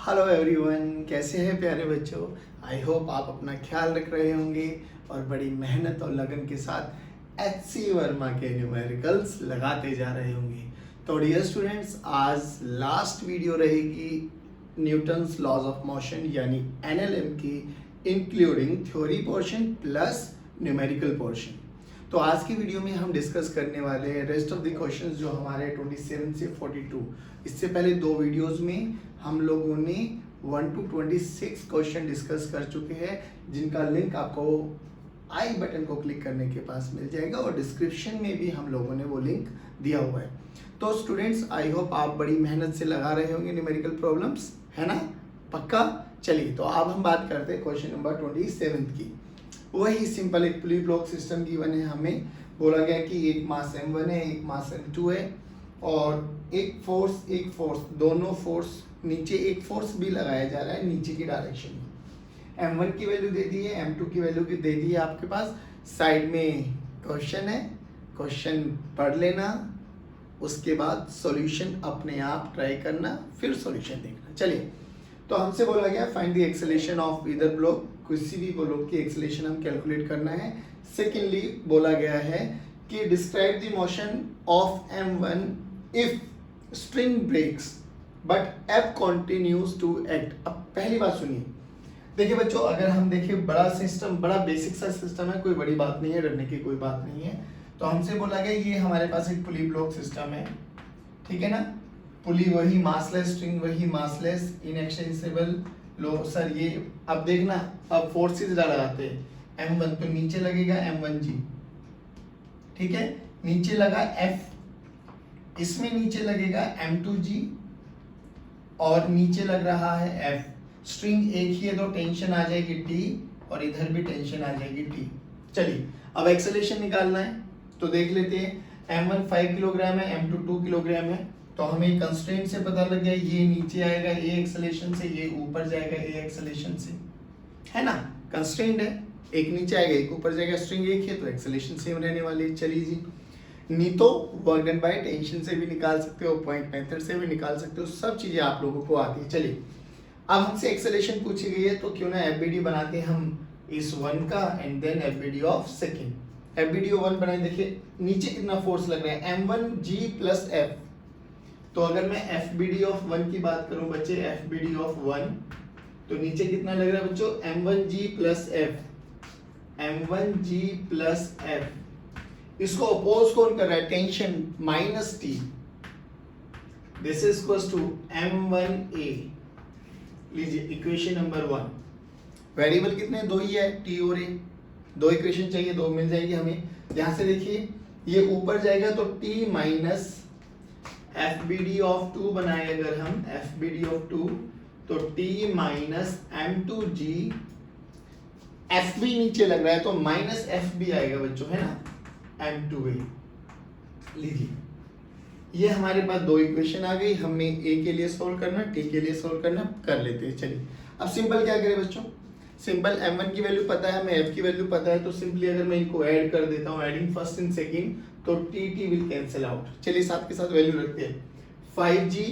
Hello everyone, कैसे हैं प्यारे बच्चों। आई होप आप अपना ख्याल रख रहे होंगे और बड़ी मेहनत और लगन के साथ HC वर्मा के न्यूमेरिकल्स लगाते जा रहे होंगे। तो डियर स्टूडेंट्स, आज लास्ट वीडियो रहेगी न्यूटन्स लॉज ऑफ मोशन यानी NLM की, including theory portion plus numerical portion. तो आज की वीडियो में हम डिस्कस करने वाले हैं रेस्ट ऑफ द क्वेश्चंस जो हमारे 27 से 42। इससे पहले दो वीडियोस में हम लोगों ने 1 to 26 क्वेश्चन डिस्कस कर चुके हैं, जिनका लिंक आपको आई बटन को क्लिक करने के पास मिल जाएगा और डिस्क्रिप्शन में भी हम लोगों ने वो लिंक दिया हुआ है। तो स्टूडेंट्स, आई होप आप बड़ी मेहनत से लगा रहे होंगे न्यूमेरिकल प्रॉब्लम्स, है ना? पक्का। चलिए, तो अब हम बात करते हैं क्वेश्चन नंबर 27 की। वही सिंपल एक पुली ब्लॉक सिस्टम गिवन है। हमें बोला गया कि एक मास m1 है, एक मास m2 है और एक फोर्स दोनों फोर्स नीचे, एक फोर्स भी लगाया जा रहा है नीचे की डायरेक्शन में। m1 की वैल्यू दे दी है, m2 की वैल्यू दे दी है आपके पास। साइड में क्वेश्चन है, क्वेश्चन पढ़ लेना, उसके बाद सॉल्यूशन अपने आप ट्राई करना, फिर सॉल्यूशन देखना। चलिए, तो हमसे बोला गया find the acceleration of either block, किसी भी ब्लॉक की एक्सेलरेशन हम कैलकुलेट करना है। सेकेंडली बोला गया है कि describe the motion of m1 if string breaks but F continues to act. अब पहली बात सुनिए, देखिए बच्चों, अगर हम देखें बड़ा सिस्टम, बड़ा बेसिक सा सिस्टम है, कोई बड़ी बात नहीं है, डरने की कोई बात नहीं है। तो हमसे बोला गया ये हमारे पास एक पुली ब्लॉक सिस्टम है, ठीक है ना। पुली वही मासलेस, स्ट्रिंग वही मासलेस, इनएक्सटेंसिबल लो सर। ये अब देखना, अब फोर्सेस लगाते हैं। m1 तो नीचे लगेगा m1g, ठीक है, नीचे लगा F, इसमें नीचे लगेगा m2g और नीचे लग रहा है F। स्ट्रिंग एक ही है तो टेंशन आ जाएगी T और इधर भी टेंशन आ जाएगी T। चलिए, अब एक्सेलरेशन निकालना है तो देख लेते हैं। m1 5 किलोग्राम है, m2 2 किलोग्राम है। तो हमें कंस्ट्रेंट से पता लग गया, ये नीचे आएगा A एक्सेलरेशन से, ये ऊपर जाएगा A एक्सेलरेशन से, है ना। कंस्ट्रेंट है, एक नीचे आएगा एक ऊपर जाएगा, स्ट्रिंग एक है तो एक्सेलरेशन सेम रहने वाली है। चलिए जी, नहीं तो वर्क डन बाय टेंशन से भी निकाल सकते हो, पॉइंट मेथड से भी निकाल सकते हो, सब चीजें आप लोगों को आती है। चलिए, अब हमसे एक्सेलरेशन पूछी गई है तो क्यों ना FBD बनाते हैं हम इस 1 का एंड देन FBD ऑफ सेकेंड। FBD ऑफ 1 बनाए, देखिए नीचे कितना फोर्स लग रहा है, m1g प्लस F। तो अगर मैं FBD ऑफ 1 की बात करूं बच्चे, FBD ऑफ 1 तो नीचे कितना लग रहा है बच्चों, m1g plus F, m1g plus F। इसको अपोज कौन कर रहा है, tension minus T। This is equals to m1a। लीजिए इक्वेशन नंबर 1। वेरिएबल कितने, दो ही है, T और A। दो इक्वेशन चाहिए, दो मिल जाएगी हमें। यहां से देखिए, ये ऊपर जाएगा तो T माइनस FBD ऑफ 2 बनाए अगर हम FBD ऑफ 2 तो T माइनस m2g, F भी नीचे लग रहा है तो माइनस F भी आएगा बच्चों, है ना, m2a। लीजिए, ये हमारे पास दो इक्वेशन आ गई। हमें A के लिए सोल्व करना, T के लिए सोल्व करना, कर लेते हैं। चलिए, अब सिंपल क्या करें बच्चों, सिंपल m1 की वैल्यू पता है, हमें F की वैल्यू पता है, तो सिंपली अगर मैं इनको ऐड कर देता हूँ, एडिंग फर्स्ट एंड सेकंड, तो T विल कैंसिल आउट। चलिए, साथ के साथ वैल्यू रखते हैं। 5g,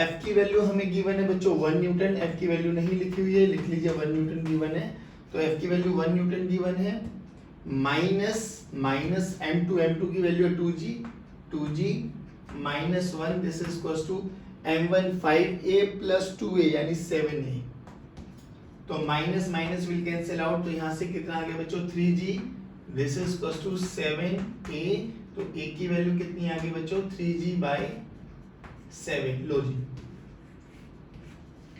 F की वैल्यू हमें गिवन है बच्चों 1 न्यूटन, F की वैल्यू नहीं लिखी हुई है, लिख लीजिए 1 न्यूटन गिवन है, तो F की वैल्यू 1 न्यूटन गिवन है। माइनस m2 की वैल्यू है 2g minus 1, this is equals to m1 5a plus 2a यानी 7a। तो minus minus will cancel out, तो यहां से कितना आ गया बच्चों, 3g, this is equals to 7a। तो a की वैल्यू कितनी आ गई बच्चों, 3g बाय 7। लो जी,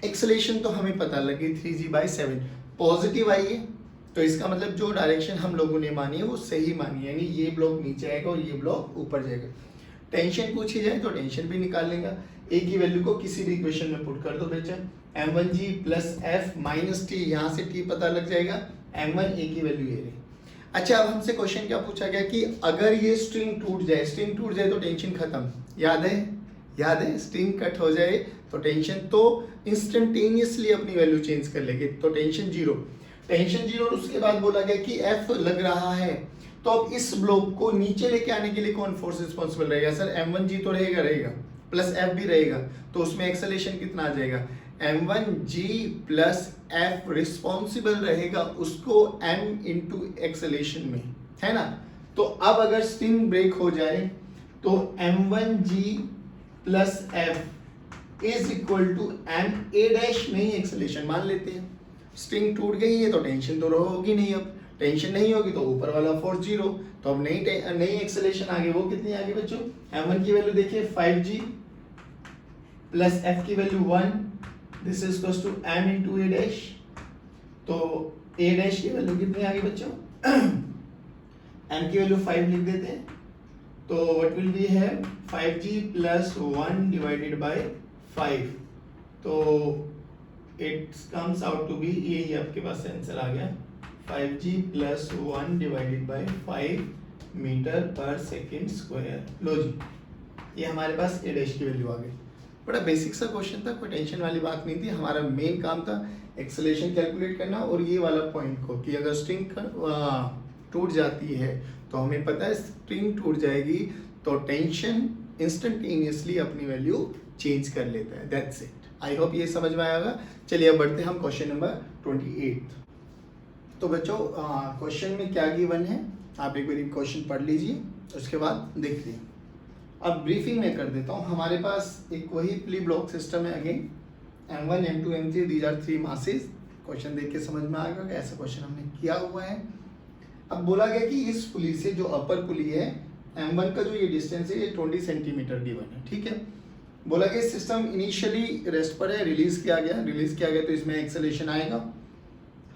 एक्सेलरेशन तो हमें पता लगी 3g बाय 7, पॉजिटिव आई है तो इसका मतलब जो डायरेक्शन हम लोगों ने मानी है वो सही मानी है, यानी ये ब्लॉक नीचे आएगा और ये ब्लॉक ऊपर जाएगा। टेंशन पूछी जाए तो टेंशन भी निकाल लेगा। A की वैल्यू को किसी भी इक्वेशन में पुट कर दो बेटा, m1g plus F minus T, यहाँ से T पता लग जाएगा, m1 A की वैल्यू ये रही। अच्छा, अब हमसे क्वेश्चन क्या पूछा गया कि अगर ये स्ट्रिंग टूट जाए तो टेंशन खत्म। याद है, स्ट्रिंग कट हो जाए तो टेंशन तो इंस्टेंटेनियसली अपनी वैल्यू चेंज कर लेगी, तो टेंशन जीरो। उसके बाद बोला गया कि F लग रहा है, तो अब इस ब्लॉक को नीचे लेके आने के लिए कौन फोर्स रिस्पॉन्सिबल रहेगा, सर m1g तो रहेगा, प्लस एफ भी रहेगा, तो उसमें एक्सेलेरेशन कितना आ जाएगा, m1g प्लस एफ रिस्पॉन्सिबल रहेगा उसको m इंटू एक्सेलेरेशन में, है ना। तो अब अगर स्ट्रिंग ब्रेक हो जाए तो m1g plus F is equal to m a dash नहीं एक्सेलेरेशन मान लेते हैं। स्ट्रिंग टूट गई है तो टेंशन तो होगी नहीं, अब टेंशन नहीं होगी तो ऊपर वाला फोर्स 0, तो अब नई एक्सेलेरेशन आ गई, वो कितनी आ गई बच्चों, m1 की वैल्यू देखिए 5g प्लस f की value 1, this is equals to m into a dash, तो a डैश की वैल्यू कितनी आ गई बच्चों m की वैल्यू 5 लिख देते हैं, तो व्हाट विल बी है 5g प्लस 1 डिवाइडेड बाय 5, तो it comes out to be, यही आपके पास आंसर आ गया 5g plus 1 divided by 5 metre पर सेकेंड स्क्वायर। लो जी, ये हमारे पास ए डैश की वैल्यू आ गई। बड़ा बेसिक सा क्वेश्चन था, कोई टेंशन वाली बात नहीं थी। हमारा मेन काम था एक्सेलरेशन कैलकुलेट करना और ये वाला पॉइंट को कि अगर स्ट्रिंग टूट जाती है तो हमें पता है स्ट्रिंग टूट जाएगी तो टेंशन इंस्टेंटेनियसली अपनी वैल्यू चेंज कर लेता है। That's it. आई होप ये समझ में आएगा। चलिए अब बढ़ते हैं हम क्वेश्चन नंबर 28। तो बच्चों क्वेश्चन में क्या गिवन है आप एक बार क्वेश्चन पढ़ लीजिए, उसके बाद देख लीजिए। अब ब्रीफिंग में कर देता हूँ। हमारे पास एक वही पुली ब्लॉक सिस्टम है, again m1 m2 m3 these are 3 masses. Question देख के समझ में आएगा कि ऐसा क्वेश्चन हमने किया हुआ है। अब बोला गया कि इस पुली से जो अपर पुली है m1 का जो ये डिस्टेंस है ये 20 सेंटीमीटर गिवन है, ठीक है। बोला गया सिस्टम इनिशियली रेस्ट पर है, रिलीज किया गया तो इसमें एक्सेलरेशन आएगा।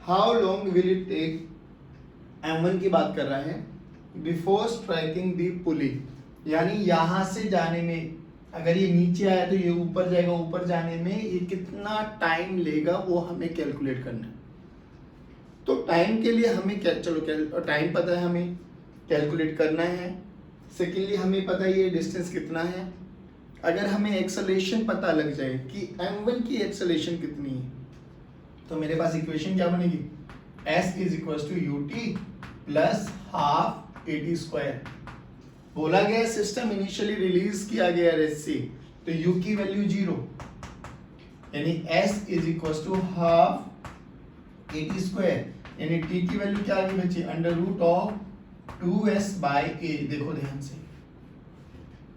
How long will it take, m1 की बात कर रहा है, बिफोर स्ट्राइकिंग दी पुली, यानी यहां से जाने में, अगर ये नीचे आया तो ये ऊपर जाएगा, ऊपर जाने में ये कितना टाइम लेगा वो हमें कैलकुलेट करना है। तो टाइम के लिए हमें टाइम पता है, हमें कैलकुलेट करना है। सेकेंडली हमें पता है ये डिस्टेंस कितना है। अगर हमें एक्सेलरेशन पता लग जाए कि m1 की एक्सेलरेशन कितनी है तो मेरे पास इक्वेशन क्या बनेगी, s is equal to ut plus half at square. बोला गया सिस्टम इनिशियली रिलीज किया गया रेस्ट से, तो u की वैल्यू 0, यानी s is equal to half at square, यानी t की वैल्यू क्या आ गई बच्चे, under root of 2s by a। देखो ध्यान से,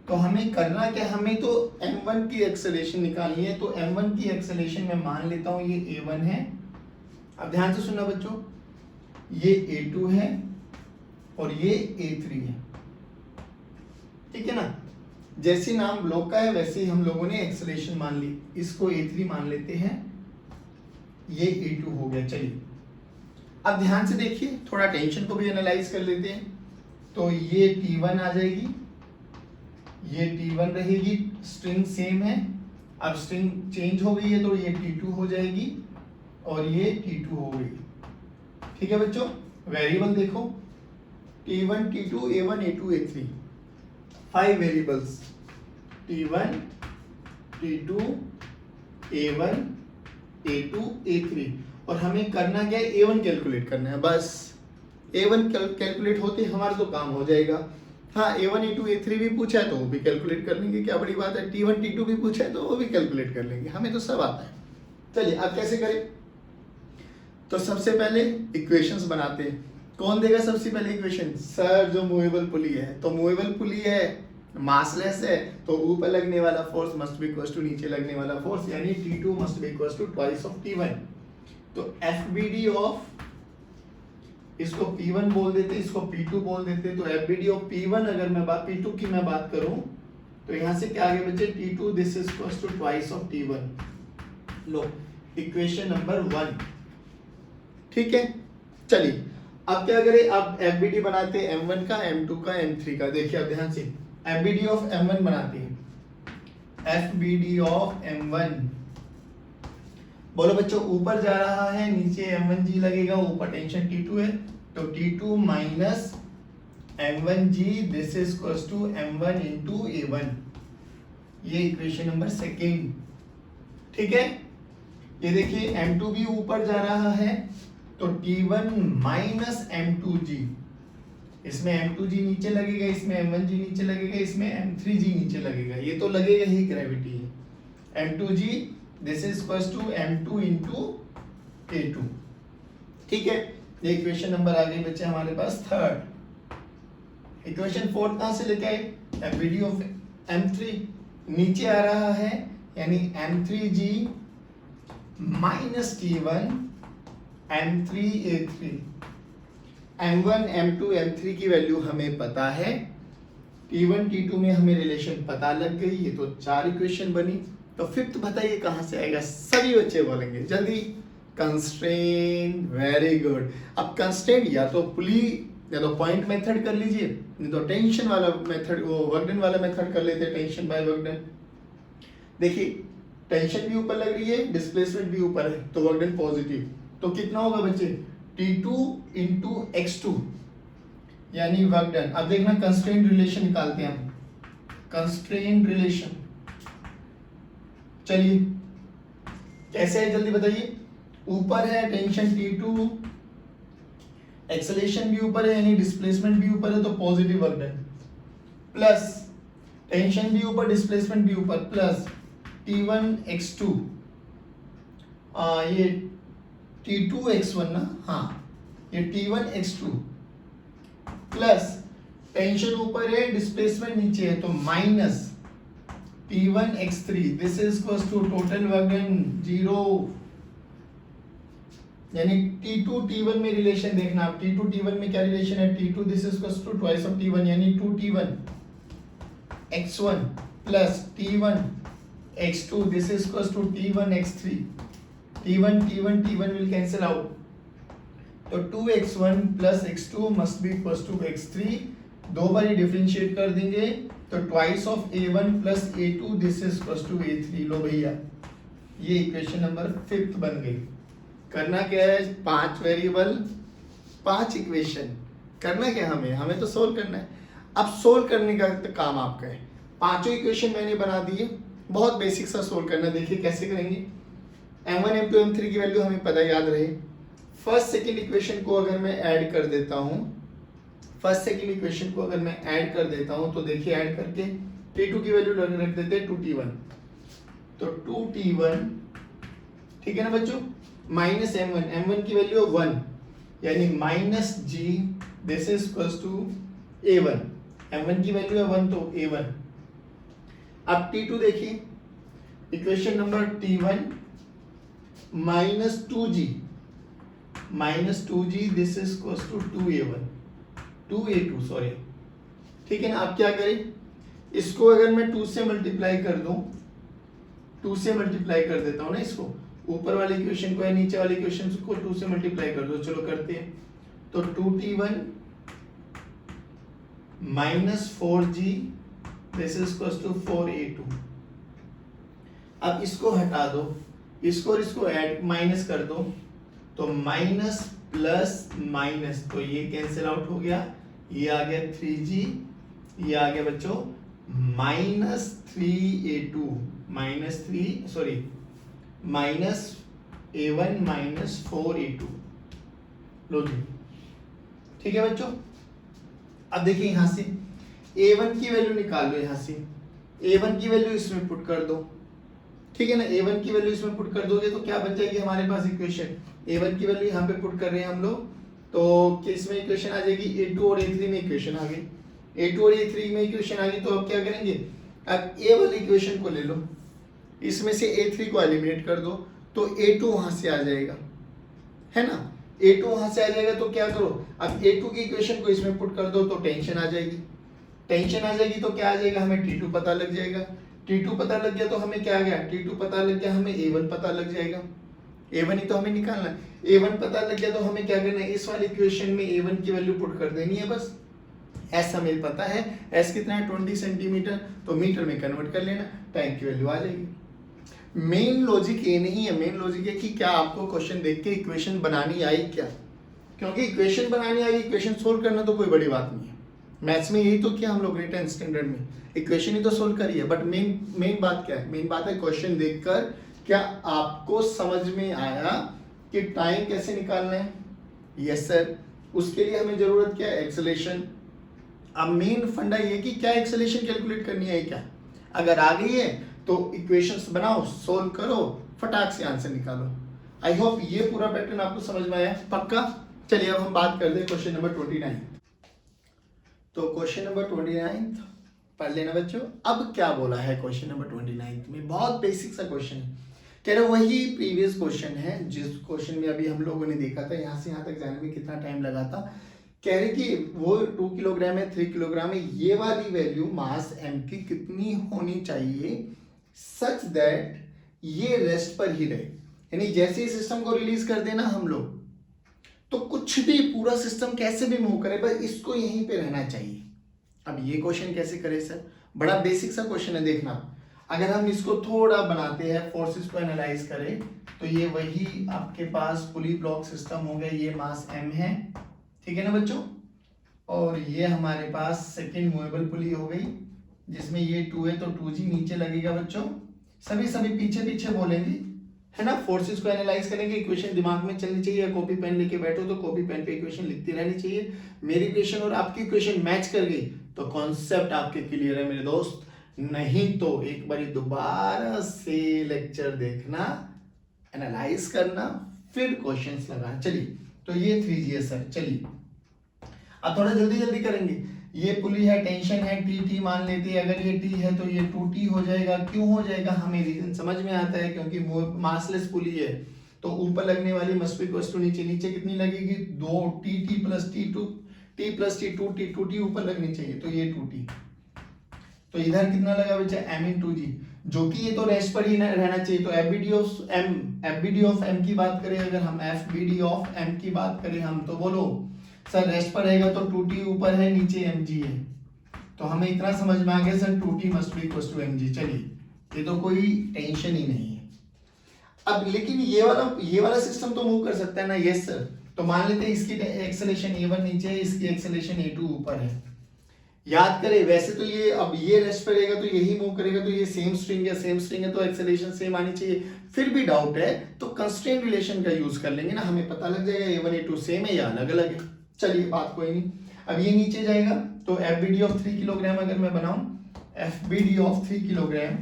तो हमें करना क्या, हमें तो m1 की एक्सेलरेशन निकालनी है। तो m1 की एक्सेलरेशन में मान लेता हूं ये a1 है। अब ध्यान से सुनना बच्चों, ये a2 है और ये a3 है, ठीक है ना। जैसे नाम ब्लॉक का है वैसे ही हम लोगों ने एक्सेलरेशन मान ली, इसको a3 मान लेते हैं, ये a2 हो गया। चलिए अब ध्यान से देखिए, थोड़ा टेंशन को भी एनालाइज कर लेते हैं। तो ये t1 आ जाएगी, ये t1 रहेगी, स्ट्रिंग सेम है। अब स्ट्रिंग चेंज हो गई है तो ये t2 हो जाएगी और ये t2 हो गई, ठीक है बच्चों। वेरिएबल देखो, t1 t2 a1 a2 a3, 5 variables, t1 t2 a1 a2 a3, और हमें करना क्या है, a1 कैलकुलेट करना है। बस a1 कैलकुलेट होते हमारा तो काम हो जाएगा। हाँ, a1 a2 a3 भी पूछा है तो वो भी कैलकुलेट कर लेंगे, क्या बड़ी बात है। t1 t2 भी पूछा है तो वो भी कैलकुलेट कर लेंगे, हमें तो सब आता है। चलिए अब कैसे करें, तो सबसे पहले इक्वेशंस बनाते हैं। कौन देगा सबसे पहले इक्वेशन, सर जो मूवेबल पुली है। तो मूवेबल पुली है, मासलेस है, तो ऊपर लगने वाला force must be equal to नीचे लगने वाला फोर्स, यानी t2 must be equal to twice of t1। तो FBD ऑफ, इसको P1 बोल देते, इसको P2 बोल देते। तो FBD ऑफ P1 अगर मैं P2 की मैं बात करूं तो यहां से क्या आगे बचे, T2 this is equal to twice of T1। लो इक्वेशन नंबर 1, ठीक है। चलिए अब क्या करें, अब FBD बनाते हैं M1 का, M2 का, M3 का। देखिए अब ध्यान से, FBD ऑफ M1 बनाते हैं, FBD ऑफ M1। बोलो बच्चों, ऊपर जा रहा है, नीचे m1g लगेगा, ऊपर टेंशन t2 है, तो t2 minus m1g this is equals to m1 into a1। ये इक्वेशन नंबर 2, ठीक है। ये देखिए m2 भी ऊपर जा रहा है, तो t1 माइनस m2g, इसमें M2G नीचे लगेगा, इसमें M1G नीचे लगेगा, इसमें M3G नीचे लगेगा, ये तो लगेगा ही, ग्रेविटी है। M2G this is equals to M2 into A2, ठीक है। ये इक्वेशन नंबर आ गई बच्चे हमारे पास थर्ड। इक्वेशन फोर्थ कहां से लेके आए, FVD ऑफ M3 नीचे आ रहा है, यानी M3G minus T1 M3A3, M1 M2 M3 की वैल्यू हमें पता है, T1 T2 में हमें रिलेशन पता लग गई, ये तो 4 इक्वेशन बनी। तो फिफ्थ बताइए कहां से आएगा, सभी बच्चे बोलेंगे जल्दी, कंस्ट्रेंट, वेरी गुड। अब कंस्ट्रेंट या तो पुली या तो पॉइंट मेथड कर लीजिए, नहीं तो टेंशन वाला मेथड, वो वर्क डन वाला मेथड कर लेते हैं, टेंशन बाय वर्क डन। देखिए टेंशन भी ऊपर लग रही है, डिस्प्लेसमेंट भी ऊपर है, तो वर्क डन पॉजिटिव, तो कितना होगा बच्चे, T2 इंटू x2 यानी वर्क डन। अब देखना कंस्ट्रेंट रिलेशन निकालते हैं हम, कंस्ट्रेंट रिलेशन, चलिए कैसे है जल्दी बताइए। ऊपर है टेंशन T2, एक्सेलेरेशन भी ऊपर है यानी डिस्प्लेसमेंट भी ऊपर है, तो positive work done, plus tension भी ऊपर डिस्प्लेसमेंट भी ऊपर, प्लस T1 x2 ये T2 x1 ना, हाँ ये T1 x2 प्लस टेंशन ऊपर है डिस्प्लेसमेंट नीचे है, तो minus T1 x3 this is equals to total work done 0, यानी T2 T1 में रिलेशन देखना आप, T2 T1 में क्या रिलेशन है, T2 this is equals to twice of T1 यानी 2T1 x1 plus T1 x2 this is equals to T1 x3, T1 will cancel out, तो 2x1 plus x2 must be equals to x3, दो बार differentiate कर देंगे तो twice of A1 plus A2 this is equals to A3। लो भैया ये equation number fifth बन गई। करना क्या है, 5 वेरिएबल 5 इक्वेशन, करना क्या हमें तो सोल्व करना है। अब सोल्व करने का तो काम आपका है, पांचों इक्वेशन मैंने बना दिए, बहुत बेसिक सा सोल्व करना। देखिए कैसे करेंगे, M1 M2 M3 की वैल्यू हमें पता याद रहे। फर्स्ट सेकंड इक्वेशन को अगर मैं ऐड कर देता हूं, फर्स्ट सेकंड इक्वेशन को अगर मैं ऐड कर देता हूं तो देखिए ऐड करके T2 की वैल्यू रख देते हैं 2T1, तो 2T1 ठीक है ना बच्चों, माइनस M1 की वैल्यू 1 यानी minus G this is equals to A1, M1 की वैल्यू है 1 तो A1। अब T2 देखिए, equation number T1 minus 2G this is equals to 2A2 sorry, ठीक है ना। अब क्या करें, इसको अगर मैं 2 से मल्टीप्लाई कर दूं, 2 से मल्टीप्लाई कर देता हूं ना इसको, ऊपर वाली इक्वेशन को या नीचे वाली इक्वेशन को 2 से मल्टीप्लाई कर दो, चलो करते हैं। तो 2T1 minus 4G this is equals to 4A2। अब इसको हटा दो, इसको और इसको ऐड माइनस कर दो, तो माइनस प्लस माइनस, तो ये कैंसिल आउट हो गया, ये आ गया 3G, ये आ गया बच्चों minus 3A2 minus A1 minus 4A2। लो जी ठीक है बच्चों। अब देखिए यहां से A1 की वैल्यू निकाल लो, यहां से A1 की वैल्यू इसमें पुट कर दो, ठीक है ना। A1 की वैल्यू इसमें पुट कर दोगे तो क्या बन जाएगी हमारे पास इक्वेशन, A1 की वैल्यू यहाँ पे पुट कर रहे हैं हम लोग, तो इसमें इक्वेशन आ जाएगी A2 और A3 में इक्वेशन आ गई, A2 और A3 में इक्वेशन आ गई। तो अब क्या करेंगे, अब A वाली इक्वेशन को ले लो, इसमें से A3 को एलिमिनेट कर दो, तो A2 वहां से आ जाएगा, है ना। A2 वहां से आ जाएगा तो क्या करो, अब A2 की इक्वेशन को इसमें पुट कर दो, तो टेंशन आ जाएगी, टेंशन आ जाएगी तो क्या आ जाएगा, हमें T2 पता लग जाएगा, T2 पता लग गया तो हमें क्या आ गया, T2 पता लग गया, हमें A1 पता लग जाएगा, A1 ही तो हमें निकालना है। A1 पता लग गया तो हमें क्या करना है, इस वाली इक्वेशन में A1 की वैल्यू पुट कर देनी है बस। S हमें पता है, S कितना है 20 सेंटीमीटर, तो मीटर में कन्वर्ट कर लेना, टाइम की वैल्यू आ जाएगी। मेन लॉजिक ये नहीं है, मेन लॉजिक है कि क्या आपको क्वेश्चन देख के इक्वेशन बनानी आई क्या, क्योंकि इक्वेशन बनानी आई, इक्वेशन सोल्व करना तो कोई बड़ी बात नहीं है। मैथ्स में यही तो किया हम लोग ने 10th स्टैंडर्ड में, इक्वेशन ही तो सोल्व करी है। बट मेन बात क्या है, मेन बात है क्वेश्चन देखकर क्या आपको समझ में आया कि टाइम कैसे निकालना है। यस सर, उसके लिए हमें जरूरत क्या है, एक्सेलेरेशन। अब मेन फंडा ये कि क्या एक्सेलेरेशन कैलकुलेट करनी है क्या, अगर आ गई है तो इक्वेशंस बनाओ, सोल्व करो, फटाक से आंसर निकालो। आई होप ये पूरा पैटर्न आपको समझ में आया, पक्का। चलिए अब हम बात करते हैं क्वेश्चन नंबर 29। तो क्वेश्चन नंबर 29 पढ़ लेना बच्चों। अब क्या बोला है क्वेश्चन नंबर 29 में, बहुत बेसिक सा क्वेश्चन है। कह रहे वही प्रीवियस क्वेश्चन है जिस क्वेश्चन में अभी हम लोगों ने देखा था, यहाँ से यहाँ तक जाने में कितना टाइम लगा था। कह रहे कि वो 2 किलोग्राम है, 3 किलोग्राम है, ये वाली वैल्यू मास m की कितनी होनी चाहिए सच दैट ये रेस्ट पर ही रहे। यानी जैसे ही सिस्टम को रिलीज कर देना हम लोग, तो कुछ भी पूरा सिस्टम कैसे भी मूव करे, बस इसको यहीं पे रहना चाहिए। अब ये क्वेश्चन कैसे करें सर, बड़ा बेसिक सा क्वेश्चन है। देखना अगर हम इसको थोड़ा बनाते हैं, फोर्सेस को एनालाइज करें, तो ये वही आपके पास पुली ब्लॉक सिस्टम हो गया, ये मास m है, ठीक है ना बच्चों। और ये हमारे पास सेकंड मूवेबल पुली हो गई, जिसमें ये 2 है तो 2g नीचे लगेगा बच्चों। सभी पीछे पीछे बोलेंगे, है ना। फोर्सेस को एनालाइज करेंगे, इक्वेशन दिमाग में चलनी चाहिए, कॉपी पेन लेके बैठो तो कॉपी पेन पे इक्वेशन लिखती रहनी चाहिए। मेरी इक्वेशन और आपकी इक्वेशन मैच कर गई तो कॉन्सेप्ट आपके क्लियर है मेरे दोस्त। नहीं तो एक बार दोबारा से लेक्चर देखना, एनालाइज करना, फिर क्वेश्चंस लगाना। चलिए तो ये 3G है सर। चलिए अब थोड़ा जल्दी करेंगे। ये पुली है, टेंशन है, टी मान लेते हैं। अगर ये टी है तो ये 2T हो जाएगा। क्यों हो जाएगा, हमें रीजन समझ में आता है, क्योंकि वो मासलेस पुली है तो ऊपर लगने वाली मस्ट बी इक्वल टू नीचे कितनी लगेगी, 2T plus T2 T plus T 2T ऊपर लगनी चाहिए, तो ये 2T। तो इधर कितना लगा बच्चा, m इन 2g, जो कि ये तो रेस्ट पर ही रहना चाहिए। तो FBD ऑफ m की बात करें, अगर हम FBD ऑफ m की बात करें हम, तो बोलो सर रेस्ट पर रहेगा तो 2T ऊपर है, नीचे mg है। तो हमें इतना समझ में आ गया sir 2T must be equal to mg। चलिए ये तो कोई टेंशन ही नहीं है। अब लेकिन ये वाला सिस्टम तो मूव कर सकता है ना, यस सर। तो मान लेते हैं इसकी एक्सेलेरेशन a1 नीचे है, इसकी एक्सेलेरेशन a2 ऊपर है। याद करें वैसे तो ये अब ये रेस्ट पर रहेगा तो यही मूव करेगा, तो ये सेम स्ट्रिंग है तो एक्सेलेरेशन सेम आनी चाहिए। फिर भी डाउट है तो कंस्ट्रेंट रिलेशन का यूज कर लेंगे ना, हमें पता लग जाएगा a1 a2 सेम है या अलग अलग है। चलिए बात कोई नहीं। अब ये नीचे जाएगा तो FBD ऑफ 3 किलोग्राम अगर मैं बनाऊं, FBD ऑफ 3 किलोग्राम,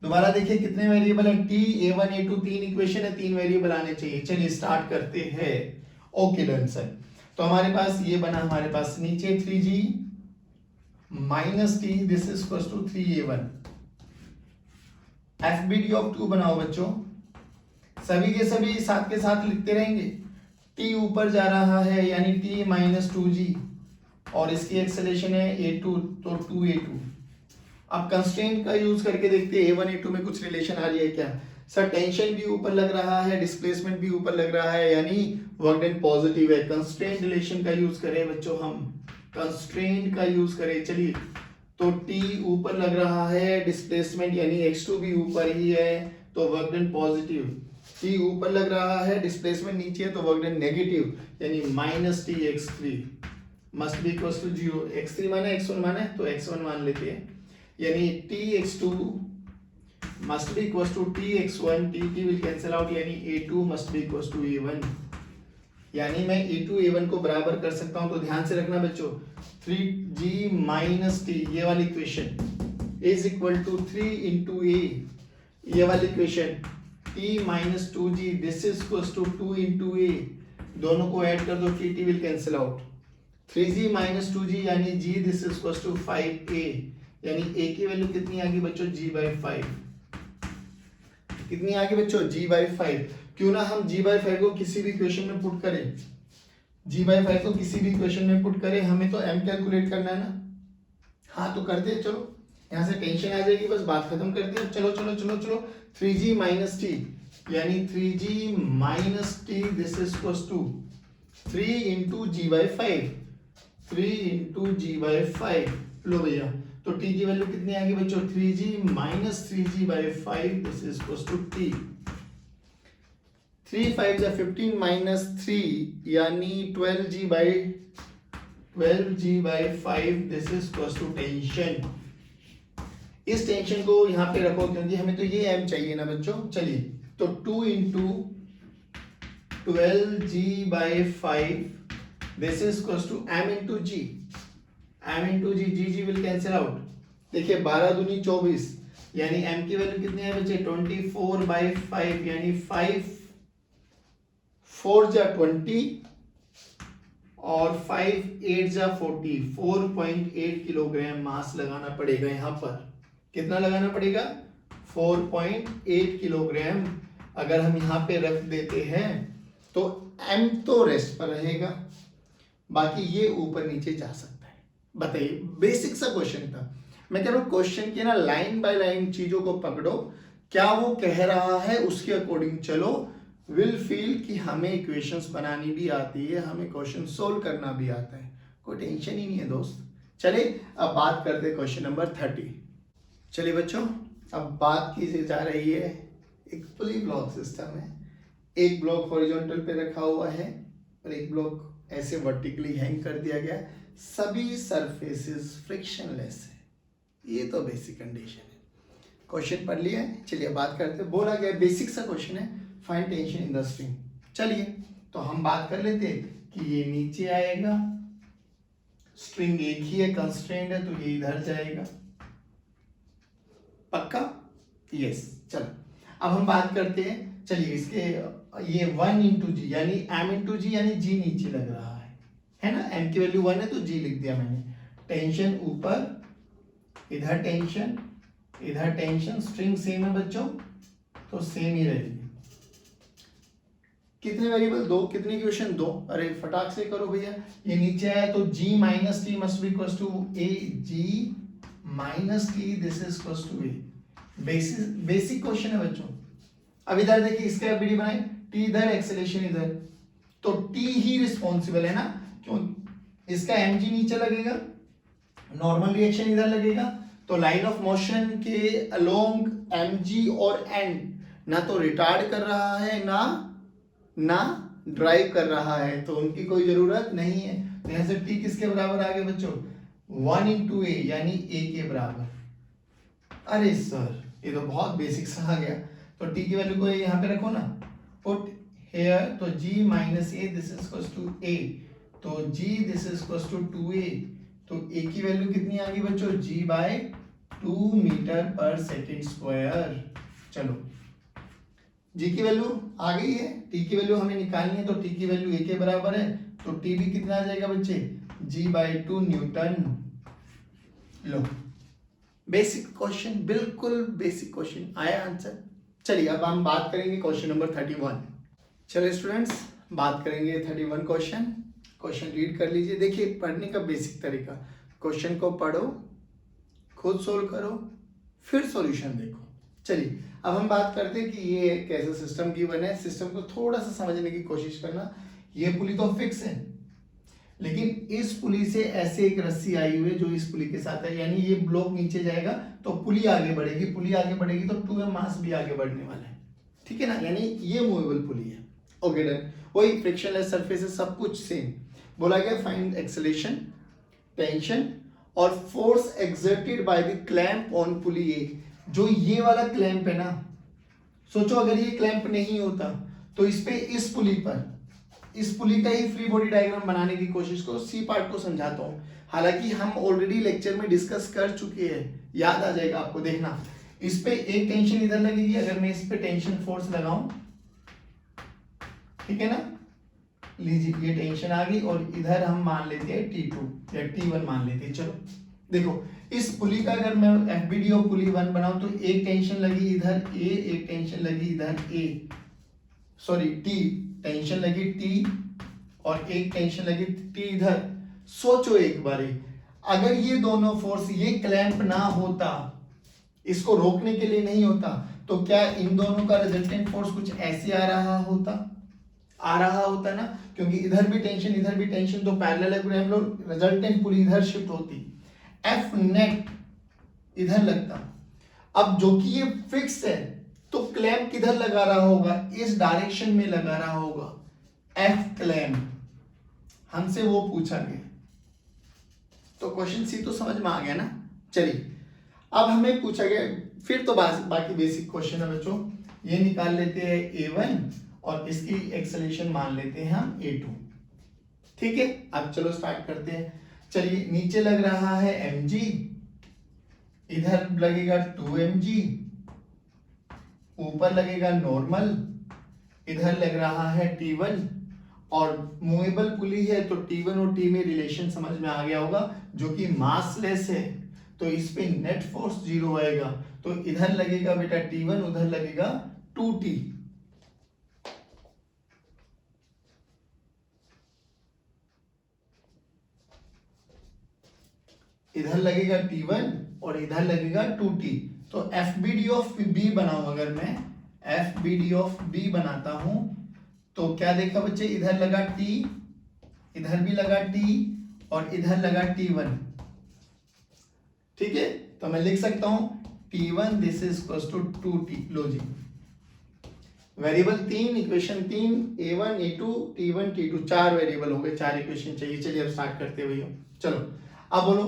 दोबारा देखिए कितने वेरिएबल है, T A1 A2 तीन इक्वेशन है, 3 वेरिएबल आने चाहिए। चलिए स्टार्ट करते हैं। Okay done sir. तो हमारे पास ये बना, हमारे पास नीचे 3G minus T, this is equal to 3A1। FBD of 2 बनाओ बच्चों, सभी के सभी साथ के साथ लिखते रहेंगे। T ऊपर जा रहा है यानी T माइनस 2G, और इसकी एक्सेलेरेशन है A2 तो 2A2। अब कंस्ट्रेंट का यूज करके देखते हैं A1 A2 में कुछ रिलेशन आ रही है क्या। सर टेंशन भी ऊपर लग रहा है, डिस्प्लेसमेंट भी ऊपर लग रहा है, यानी वर्क डन पॉजिटिव है। कंस्ट्रेंट रिलेशन का यूज करें बच्चों, हम कंस्ट्रेंट का यूज करें। चलिए तो T ऊपर लग रहा है, डिस्प्लेसमेंट यानी x2 भी ऊपर ही है तो वर्क डन पॉजिटिव। T ऊपर लग रहा है, डिस्प्लेसमेंट नीचे है तो वर्क डन नेगेटिव, यानी minus T x3 must be equal to 0। x3 माना x1 माना है तो x1 मान लेते हैं, यानी T x2 must be equals to T x1, T will cancel out, यानी A2 must be equals to A1। यानी मैं A2 A1 को बराबर कर सकता हूं। तो ध्यान से रखना बच्चों, 3G minus T ये वाली equation is equal to 3 into A, ये वाली equation T minus 2G this is equals to 2 into A, दोनों को ऐड कर दो, T will cancel out। 3G minus 2G यानी G this is equals to 5A, यानी A की value कितनी आ गई बच्चों, G/5। कितनी आ गई बच्चों, G/5। क्यों ना हम G/5 को किसी भी इक्वेशन में पुट करें, G/5 को किसी भी इक्वेशन में पुट करें, हमें तो m कैलकुलेट करना है ना। हाँ तो करते हैं, चलो यहाँ से टेंशन आ जाएगी, बस बात खत्म करते हैं। चलो चलो चलो चलो 3G minus T यानी 3G minus T this is equal to 3 into G/5, 3 into G/5। लो भैया तो T की वैल्यू कितनी आ गई बच्चों, 3G minus 3G/5 this is equal to T। 3 5 जा 15 minus 3 यानी 12G/5 this is equal to tension. इस टेंशन को यहाँ पे रखो क्योंकि हमें तो ये m चाहिए ना बच्चों। चलिए तो 2 into 12g/5 this is equals to m into g, g will cancel out। देखिए 12 दूनी 24 यानी m की वैल्यू कितनी है बच्चे 24/5 यानी 5 4 जा 20 और 5 8 जा 40 4.8 किलोग्राम मास लगाना पड़ेगा। यहाँ पर कितना लगाना पड़ेगा 4.8 किलोग्राम। अगर हम यहाँ पे रख देते हैं तो m तो रेस्ट पर रहेगा, बाकी ये ऊपर नीचे जा सकता है। बताइए बेसिक सा क्वेश्चन था। मैं कह रहा हूँ क्वेश्चन की ना लाइन बाय लाइन चीजों को पकड़ो, क्या वो कह रहा है उसके अकॉर्डिंग चलो, विल फील कि हमें इक्वेशंस बनानी भी आती है, हमें क्वेश्चन सोल्व करना भी आता है, कोई टेंशन ही नहीं है दोस्त। चलिए अब बात करते हैं क्वेश्चन नंबर 30। चलिए बच्चों अब बात की जा रही है, एक पुली ब्लॉक सिस्टम है, एक ब्लॉक हॉरिजॉन्टल पे रखा हुआ है और एक ब्लॉक ऐसे वर्टिकली हैंग कर दिया गया, सभी सरफेसेस फ्रिक्शनलेस है। ये तो बेसिक कंडीशन है। क्वेश्चन पढ़ लिया है, चलिए बात करते हैं। बोला गया बेसिक सा क्वेश्चन है, find tension in the string. चलिए तो हम बात कर लेते हैं कि ये नीचे आएगा, स्ट्रिंग एक ही है, कंस्ट्रेंट है, तो ये इधर जाएगा, पक्का? यस। चलो अब हम बात करते हैं, चलिए इसके ये 1 इंटू जी यानी m इंटू जी यानी जी नीचे लग रहा है ना, m की वैल्यू 1 है तो जी लिख दिया मैंने। टेंशन ऊपर, इधर टेंशन, स्ट्रिंग सेम है बच्चों तो सेम ही रहेगी। कितने वेरिएबल 2, कितने इक्वेशन 2, अरे फटाक से करो भैया। ये नीचे आया तो g minus T must be equals to a, g minus T this is equals to a। Basic question है बच्चों। अब इधर देखिए इसका एफबीडी बनाए, टी इधर एक्सेलरेशन इधर, तो टी ही रिस्पॉन्सिबल है ना, क्यों? इसका mg नीचे लगेगा, नॉर्मल रिएक्शन इधर लगेगा, तो लाइन ऑफ मोशन के अलोंग mg और n ना तो रिटार्ड कर रहा है ना ड्राइव कर रहा है, तो उनकी कोई जरूरत नहीं है। तो यहां से t किसके बराबर आ गया बच्चों 1 इंटू ए यानी a के बराबर। अरे सर ये तो बहुत बेसिक सा आ गया, तो t की वैल्यू को यहाँ पे रखो ना, पुट हेयर, तो g minus a this is equals to a, तो g this is equals to 2a, तो a की वैल्यू कितनी आ गई बच्चों g/2 मीटर पर सेकंड स्क्वायर। चलो g की वैल्यू आ गई है, t की वैल्यू हमें निकालनी है, तो t की वैल्यू a के बराबर है, तो t भी कितना आ जाएगा बच्चे g/2 न्यूटन। लो बेसिक क्वेश्चन, बिल्कुल बेसिक क्वेश्चन, आया आंसर। चलिए अब हम बात करेंगे क्वेश्चन नंबर 31। चलिए स्टूडेंट्स बात करेंगे 31 क्वेश्चन रीड कर लीजिए। देखिए पढ़ने का बेसिक तरीका, क्वेश्चन को पढ़ो, खुद सोल्व करो, फिर सॉल्यूशन देखो। चलिए अब हम बात करते हैं कि ये कैसा सिस्टम गिवन है, सिस्टम को थोड़ा सा समझने की कोशिश करना। ये पुली तो फिक्स है, लेकिन इस पुली से ऐसे एक रस्सी आई हुई है जो इस पुली के साथ है, यानी ये ब्लॉक नीचे जाएगा तो पुली आगे बढ़ेगी, पुली आगे बढ़ेगी तो 2m मास भी आगे बढ़ने वाला है, ठीक है ना, यानी ये मूवेबल पुली है। ओके डन, वही फ्रिक्शनलेस सरफेस है, सब कुछ सेम। बोला गया फाइंड एक्सेलरेशन, टेंशन और force exerted by the clamp on pulley A. जो ये वाला क्लैंप है ना, सोचो अगर ये क्लैंप नहीं होता तो इस पे इस पुली का ही फ्री बॉडी डायग्राम बनाने की कोशिश करो। सी पार्ट को समझाता हूं, हालांकि हम ऑलरेडी लेक्चर में डिस्कस कर चुके हैं, याद आ जाएगा आपको। देखना इस पे एक टेंशन इधर लगेगी, अगर मैं इस पे टेंशन फोर्स लगाऊं, ठीक है ना, लीजिए ये टेंशन आ गई और इधर हम मान लेते हैं T2 या T1 मान लेते हैं। चलो देखो इस पुली का अगर मैं एफबीडी और पुली 1 बनाऊं तो एक टेंशन लगी इधर A, एक टेंशन लगी इधर T, टेंशन लगी T और एक टेंशन लगी T इधर। सोचो एक बारी, अगर ये दोनों फोर्स, ये क्लैंप ना होता, इसको रोकने के लिए नहीं होता, तो क्या इन दोनों का रिजल्टेंट फोर्स कुछ ऐसे आ रहा होता ना, क्योंकि इधर भी टेंशन इधर भी टेंशन, तो पैरेललोग्राम लो, रिजल्टेंट पूरी इधर शिफ्ट होती, एफ नेट इधर लगता। अब जो कि ये फिक्स है तो क्लैंप किधर लगा रहा होगा, इस डायरेक्शन में लगा रहा होगा, एफ क्लैंप। हमसे वो पूछा गया, तो क्वेश्चन सी तो समझ में आ गया ना। चलिए अब हमें पूछा गया, फिर तो बाकी बेसिक क्वेश्चन है बच्चों, ये निकाल लेते हैं A1 और इसकी एक्सेलरेशन मान लेते हैं हम a2। ठीक है, अब चलो स्टार्ट करते हैं। चलिए, नीचे लग रहा है mg, इधर लगेगा 2mg, ऊपर लगेगा नॉर्मल, इधर लग रहा है T1, और मूवेबल पुली है तो T1 और T में रिलेशन समझ में आ गया होगा, जो कि मासलेस है तो इस पे नेट फोर्स 0 आएगा। तो इधर लगेगा बेटा T1, उधर लगेगा 2T। इधर लगेगा T1 और इधर लगेगा 2T। तो FBD ऑफ B बनाऊं, अगर मैं FBD ऑफ B बनाता हूं तो क्या देखा बच्चे, इधर लगा T, इधर भी लगा T और इधर लगा T1। ठीक है, तो मैं लिख सकता हूं T1 this is equal to 2T। लो जी, variable 3, equation 3, A1 A2 T1 T2, 4 variable हो गए, 4 इक्वेशन चाहिए। चलिए अब स्टार्ट करते हैं भैया। चलो अब बोलो,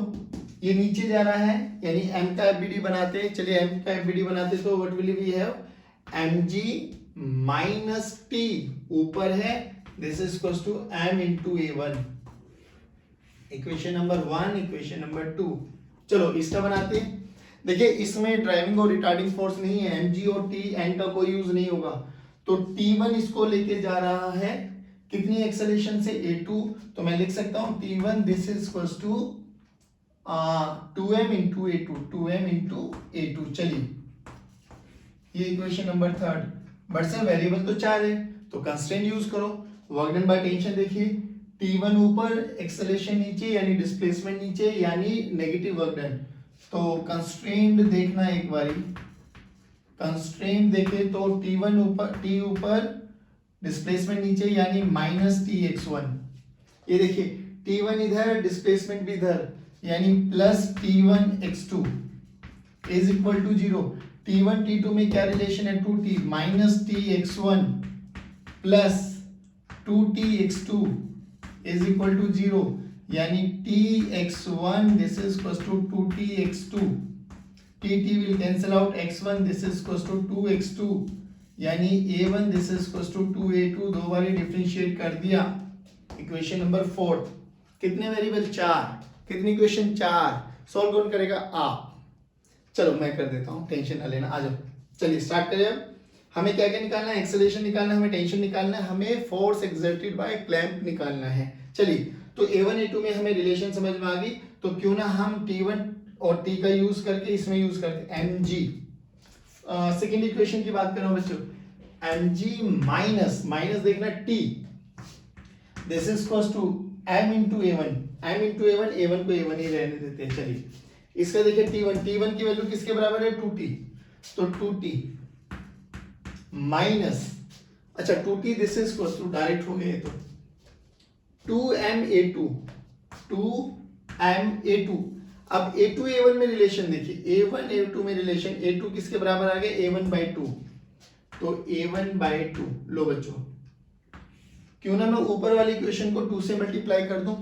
ये नीचे जा रहा है यानी m का FBD बनाते हैं। चलिए m का FBD बनाते तो what will we have, mg minus t ऊपर है, this is equal to m into A1। Equation number 1, equation number 2। चलो इसका बनाते हैं। देखिए इसमें ड्राइविंग और रिटार्डिंग फोर्स नहीं है, mg और t n का कोई यूज नहीं होगा। तो T1 इसको लेके जा रहा है कितनी एक्सेलरेशन से, A2। तो मैं लिख सकता हूं T1 this is equal to 2m into A2, 2m into A2। चलिए ये equation number 3। But sir variable तो 4 है तो कंस्ट्रेंट यूज करो। वर्क डन बाय टेंशन देखिए, T1 ऊपर, एक्सेलरेशन नीचे यानी डिस्प्लेसमेंट नीचे यानी नेगेटिव वर्क डन। तो कंस्ट्रेंट देखना एक बारी, कंस्ट्रेंट देखे तो T1 ऊपर, T ऊपर, डिस्प्लेसमेंट नीचे यानी माइनस Tx1। ये देखिए T1 इधर, डिस्प्लेसमेंट भी इधर यानी plus T1x2 is equal to 0। T1 T2 में क्या रिलेशन है, 2T minus Tx1 plus 2Tx2 is equal to 0 यानी Tx1 this is equal to 2Tx2। T will cancel out x1, this is equals to 2x2 यानी a1 this is equals to 2a2। दो बार differentiate कर दिया। Equation number 4, कितने variable, 4। कितनी equation, 4। Solve कौन करेगा, आप। चलो मैं कर देता हूं, टेंशन ना लेना, आ जाओ। चलिए स्टार्ट करें। अब हमें क्या क्या निकालना है, एक्सेलरेशन निकालना है, हमें टेंशन निकालना है, हमें फोर्स एक्सर्टेड बाय क्लैंप निकालना है। चलिए तो A1 A2 में हमें रिलेशन समझ में आ गई, तो क्यों ना हम T1 और T का यूज करके इसमें यूज करते हैं mg। सेकेंड इक्वेशन की बात कर रहा हूं बच्चों, mg माइनस, माइनस देखना T, this is equal to m into A1, m into A1, A1 को A1 ही रहने देते हैं। चलिए इसका देखिए T1, T1 की वैल्यू किसके बराबर है, 2T। तो 2T माइनस, अच्छा 2T this is equal to, direct हो गए तो 2m A2, 2m A2। अब A2 A1 में रिलेशन देखिए, A1 A2 में रिलेशन, A2 किसके बराबर आ गया, A1 by 2। तो A1 by 2। लो बच्चों, क्यों ना मैं ऊपर वाली इक्वेशन को 2 से मल्टीप्लाई कर दूं,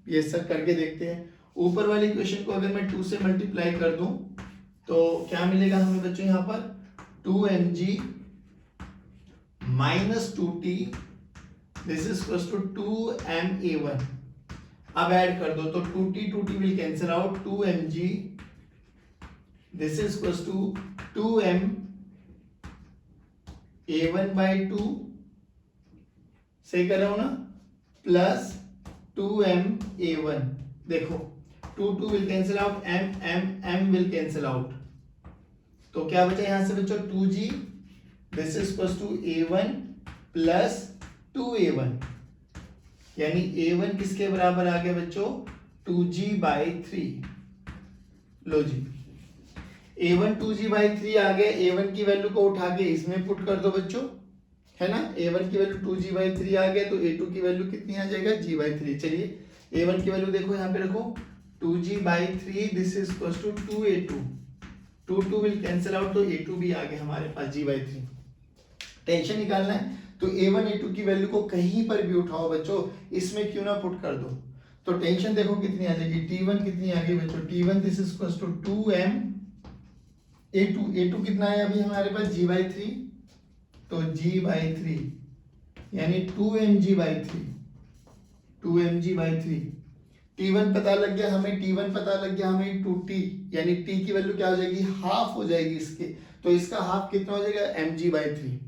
ये सर करके देखते हैं। ऊपर वाली इक्वेशन को अगर मैं 2 से मल्टीप्लाई कर दूं तो क्या मिलेगा हमें बच्चों, यहां पर 2mg minus 2t this is equal to 2ma1। अब ऐड कर दो तो 2t will cancel out, 2mg this is equal to 2m a1 by 2 सही कर रहा हूं ना, प्लस 2m a1। देखो 2 will cancel out, m will cancel out, तो क्या बचा यहां से बच्चों, 2g this is equal to a1 plus 2a1 यानी a1 किसके बराबर आ गया बच्चों, 2g by 3। Low ji a1 2g by 3 आ गया, a1 की वैल्यू को उठा के इसमें पुट कर दो बच्चों, है ना। a1 की वैल्यू 2g by 3 आ गया, तो a2 की वैल्यू कितनी आ जाएगा, g by 3। चलिए a1 की वैल्यू देखो यहाँ पे रखो, 2g by 3 this is equal to 2a2, 2 will cancel out, तो a2 भी आ गया हमारे पास, g by 3। टेंशन निकालना है तो a1 a2 की वैल्यू को कहीं पर भी उठाओ बच्चों, इसमें क्यों ना पुट कर दो। तो टेंशन देखो कितनी आ जाएगी, T1 कितनी आ गई बच्चों, T1 this is equal to 2m a2 कितना है अभी हमारे पास, g by 3, तो g by 3 यानी 2mg/3, 2mg/3। T1 पता लग गया हमें, T1 पता लग गया हमें 2t, यानी t की वैल्यू क्या हो जाएगी, हाफ हो जाएगी इसके, तो इसका हाफ कितना हो जाएगा, mg/3।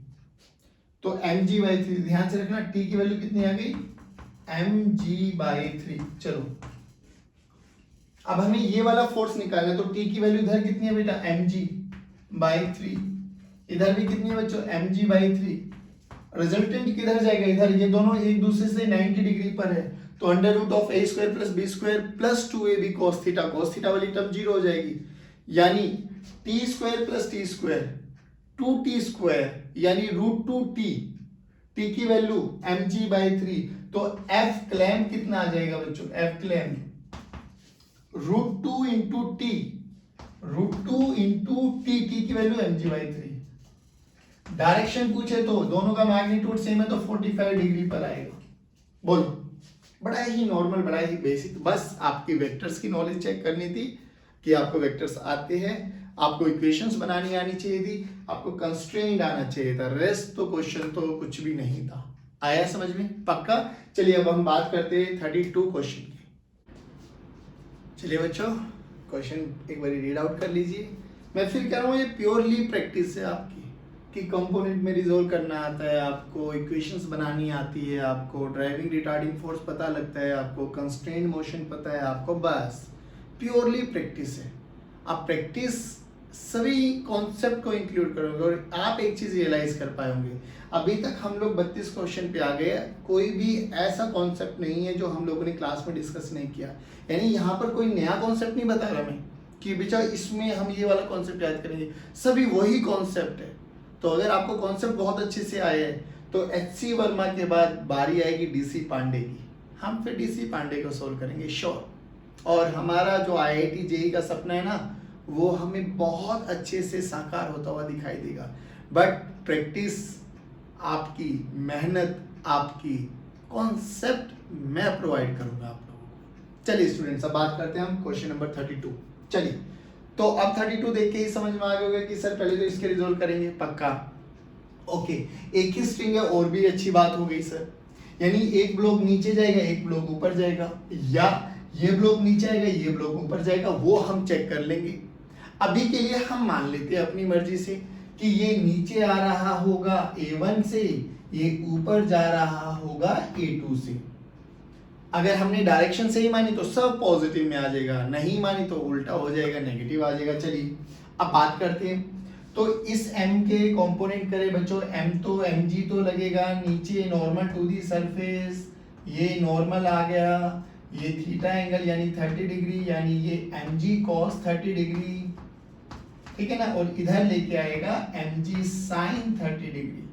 तो mg/3 ध्यान से रखना, t की वैल्यू कितनी आ गई, mg/3। चलो अब हमें ये वाला फोर्स निकालना है, तो t की वैल्यू इधर कितनी है बेटा, mg/3, इधर भी कितनी है बच्चों, mg/3। रिजल्टेंट किधर जाएगा, इधर, ये दोनों एक दूसरे से 90 डिग्री पर है, तो under root of a square plus b square plus 2ab cos theta, cos theta वाली टर्म जीरो हो जाएगी, यानी t square plus t square 2t square, यानी √2t, t की वैल्यू mg/3, तो f क्लैम कितना आ जाएगा बच्चों, f क्लैम √2 into T, √2 into T, T की वैल्यू mg/3। डायरेक्शन पूछे तो दोनों का मैग्नीट्यूड सेम है, तो 45 डिग्री पर आएगा। बोलो, बड़ा ही नॉर्मल, बड़ा ही बेसिक, बस आपकी वेक्टर्स की नॉलेज चेक करनी थी कि आपको वेक्टर्स आते हैं, आपको इक्वेशंस बनानी आनी चाहिए थी, आपको कंस्ट्रेंट आना चाहिए था, रेस्ट तो क्वेश्चन तो कुछ भी नहीं था। आया समझ में, पक्का? चलिए अब हम बात करते हैं 32 क्वेश्चन की। चलिए बच्चों, क्वेश्चन एक बार रीड आउट कर लीजिए। मैं फिर कह रहा हूँ, ये प्योरली प्रैक्टिस है आपकी, कि कंपोनेंट में रिजोल्व करना आता है, आपको इक्वेशंस बनानी आती है, आपको ड्राइविंग रिटार्डिंग फोर्स पता लगता है, आपको कंस्ट्रेंट मोशन पता है, आपको बस प्योरली प्रैक्टिस है। आप प्रैक्टिस सभी कॉन्सेप्ट को इंक्लूड करोगे और आप एक चीज रियलाइज कर पाए होंगे, अभी तक हम लोग 32 क्वेश्चन पे आ गए, कोई भी ऐसा कॉन्सेप्ट नहीं है जो हम लोगों ने क्लास में डिस्कस नहीं किया। यानी यहाँ पर कोई नया कॉन्सेप्ट नहीं बता रहा मैं कि बेचा इसमें हम ये वाला कॉन्सेप्ट याद करेंगे, सभी वही कॉन्सेप्ट है। तो अगर आपको कॉन्सेप्ट बहुत अच्छे से आए हैं तो HC वर्मा के बाद बारी आएगी DC पांडे की, हम फिर DC पांडे को सोल्व करेंगे श्योर। और हमारा जो IIT JEE का सपना है ना, वो हमें बहुत अच्छे से साकार होता हुआ दिखाई देगा, बट प्रैक्टिस आपकी, मेहनत आपकी, कॉन्सेप्ट मैं प्रोवाइड करूंगा आप लोगों को। चलिए स्टूडेंट्स, अब बात करते हैं हम क्वेश्चन नंबर 32। चलिए, तो अब 32 देख के ही समझ में आ गया होगा कि सर पहले तो इसके रिजोल्व करेंगे, पक्का? ओके, एक ही स्ट्रिंग है, और भी अच्छी बात हो गई सर, यानी एक ब्लॉक नीचे जाएगा, एक ब्लॉक ऊपर जाएगा, या ये ब्लॉक नीचे आएगा, ये ब्लॉक ऊपर जाएगा, वो हम चेक कर लेंगे। अभी के लिए हम मान लेते हैं अपनी मर्जी से कि ये नीचे आ रहा होगा A1 से, ये ऊपर जा रहा होगा A2 से। अगर हमने डायरेक्शन सही मानी तो सब पॉजिटिव में आ जाएगा, नहीं मानी तो उल्टा हो जाएगा, नेगेटिव आ जाएगा। चलिए अब बात करते हैं, तो इस m के कंपोनेंट करें बच्चों, m तो mg तो लगेगा नीचे, नॉर्मल टू दी सरफेस, ये नॉर्मल आ गया, ये थीटा एंगल यानी 30 डिग्री, यानी ये mg cos 30 डिग्री, ठीक है ना, और इधर लेके आएगा mg sin 30 डिग्री।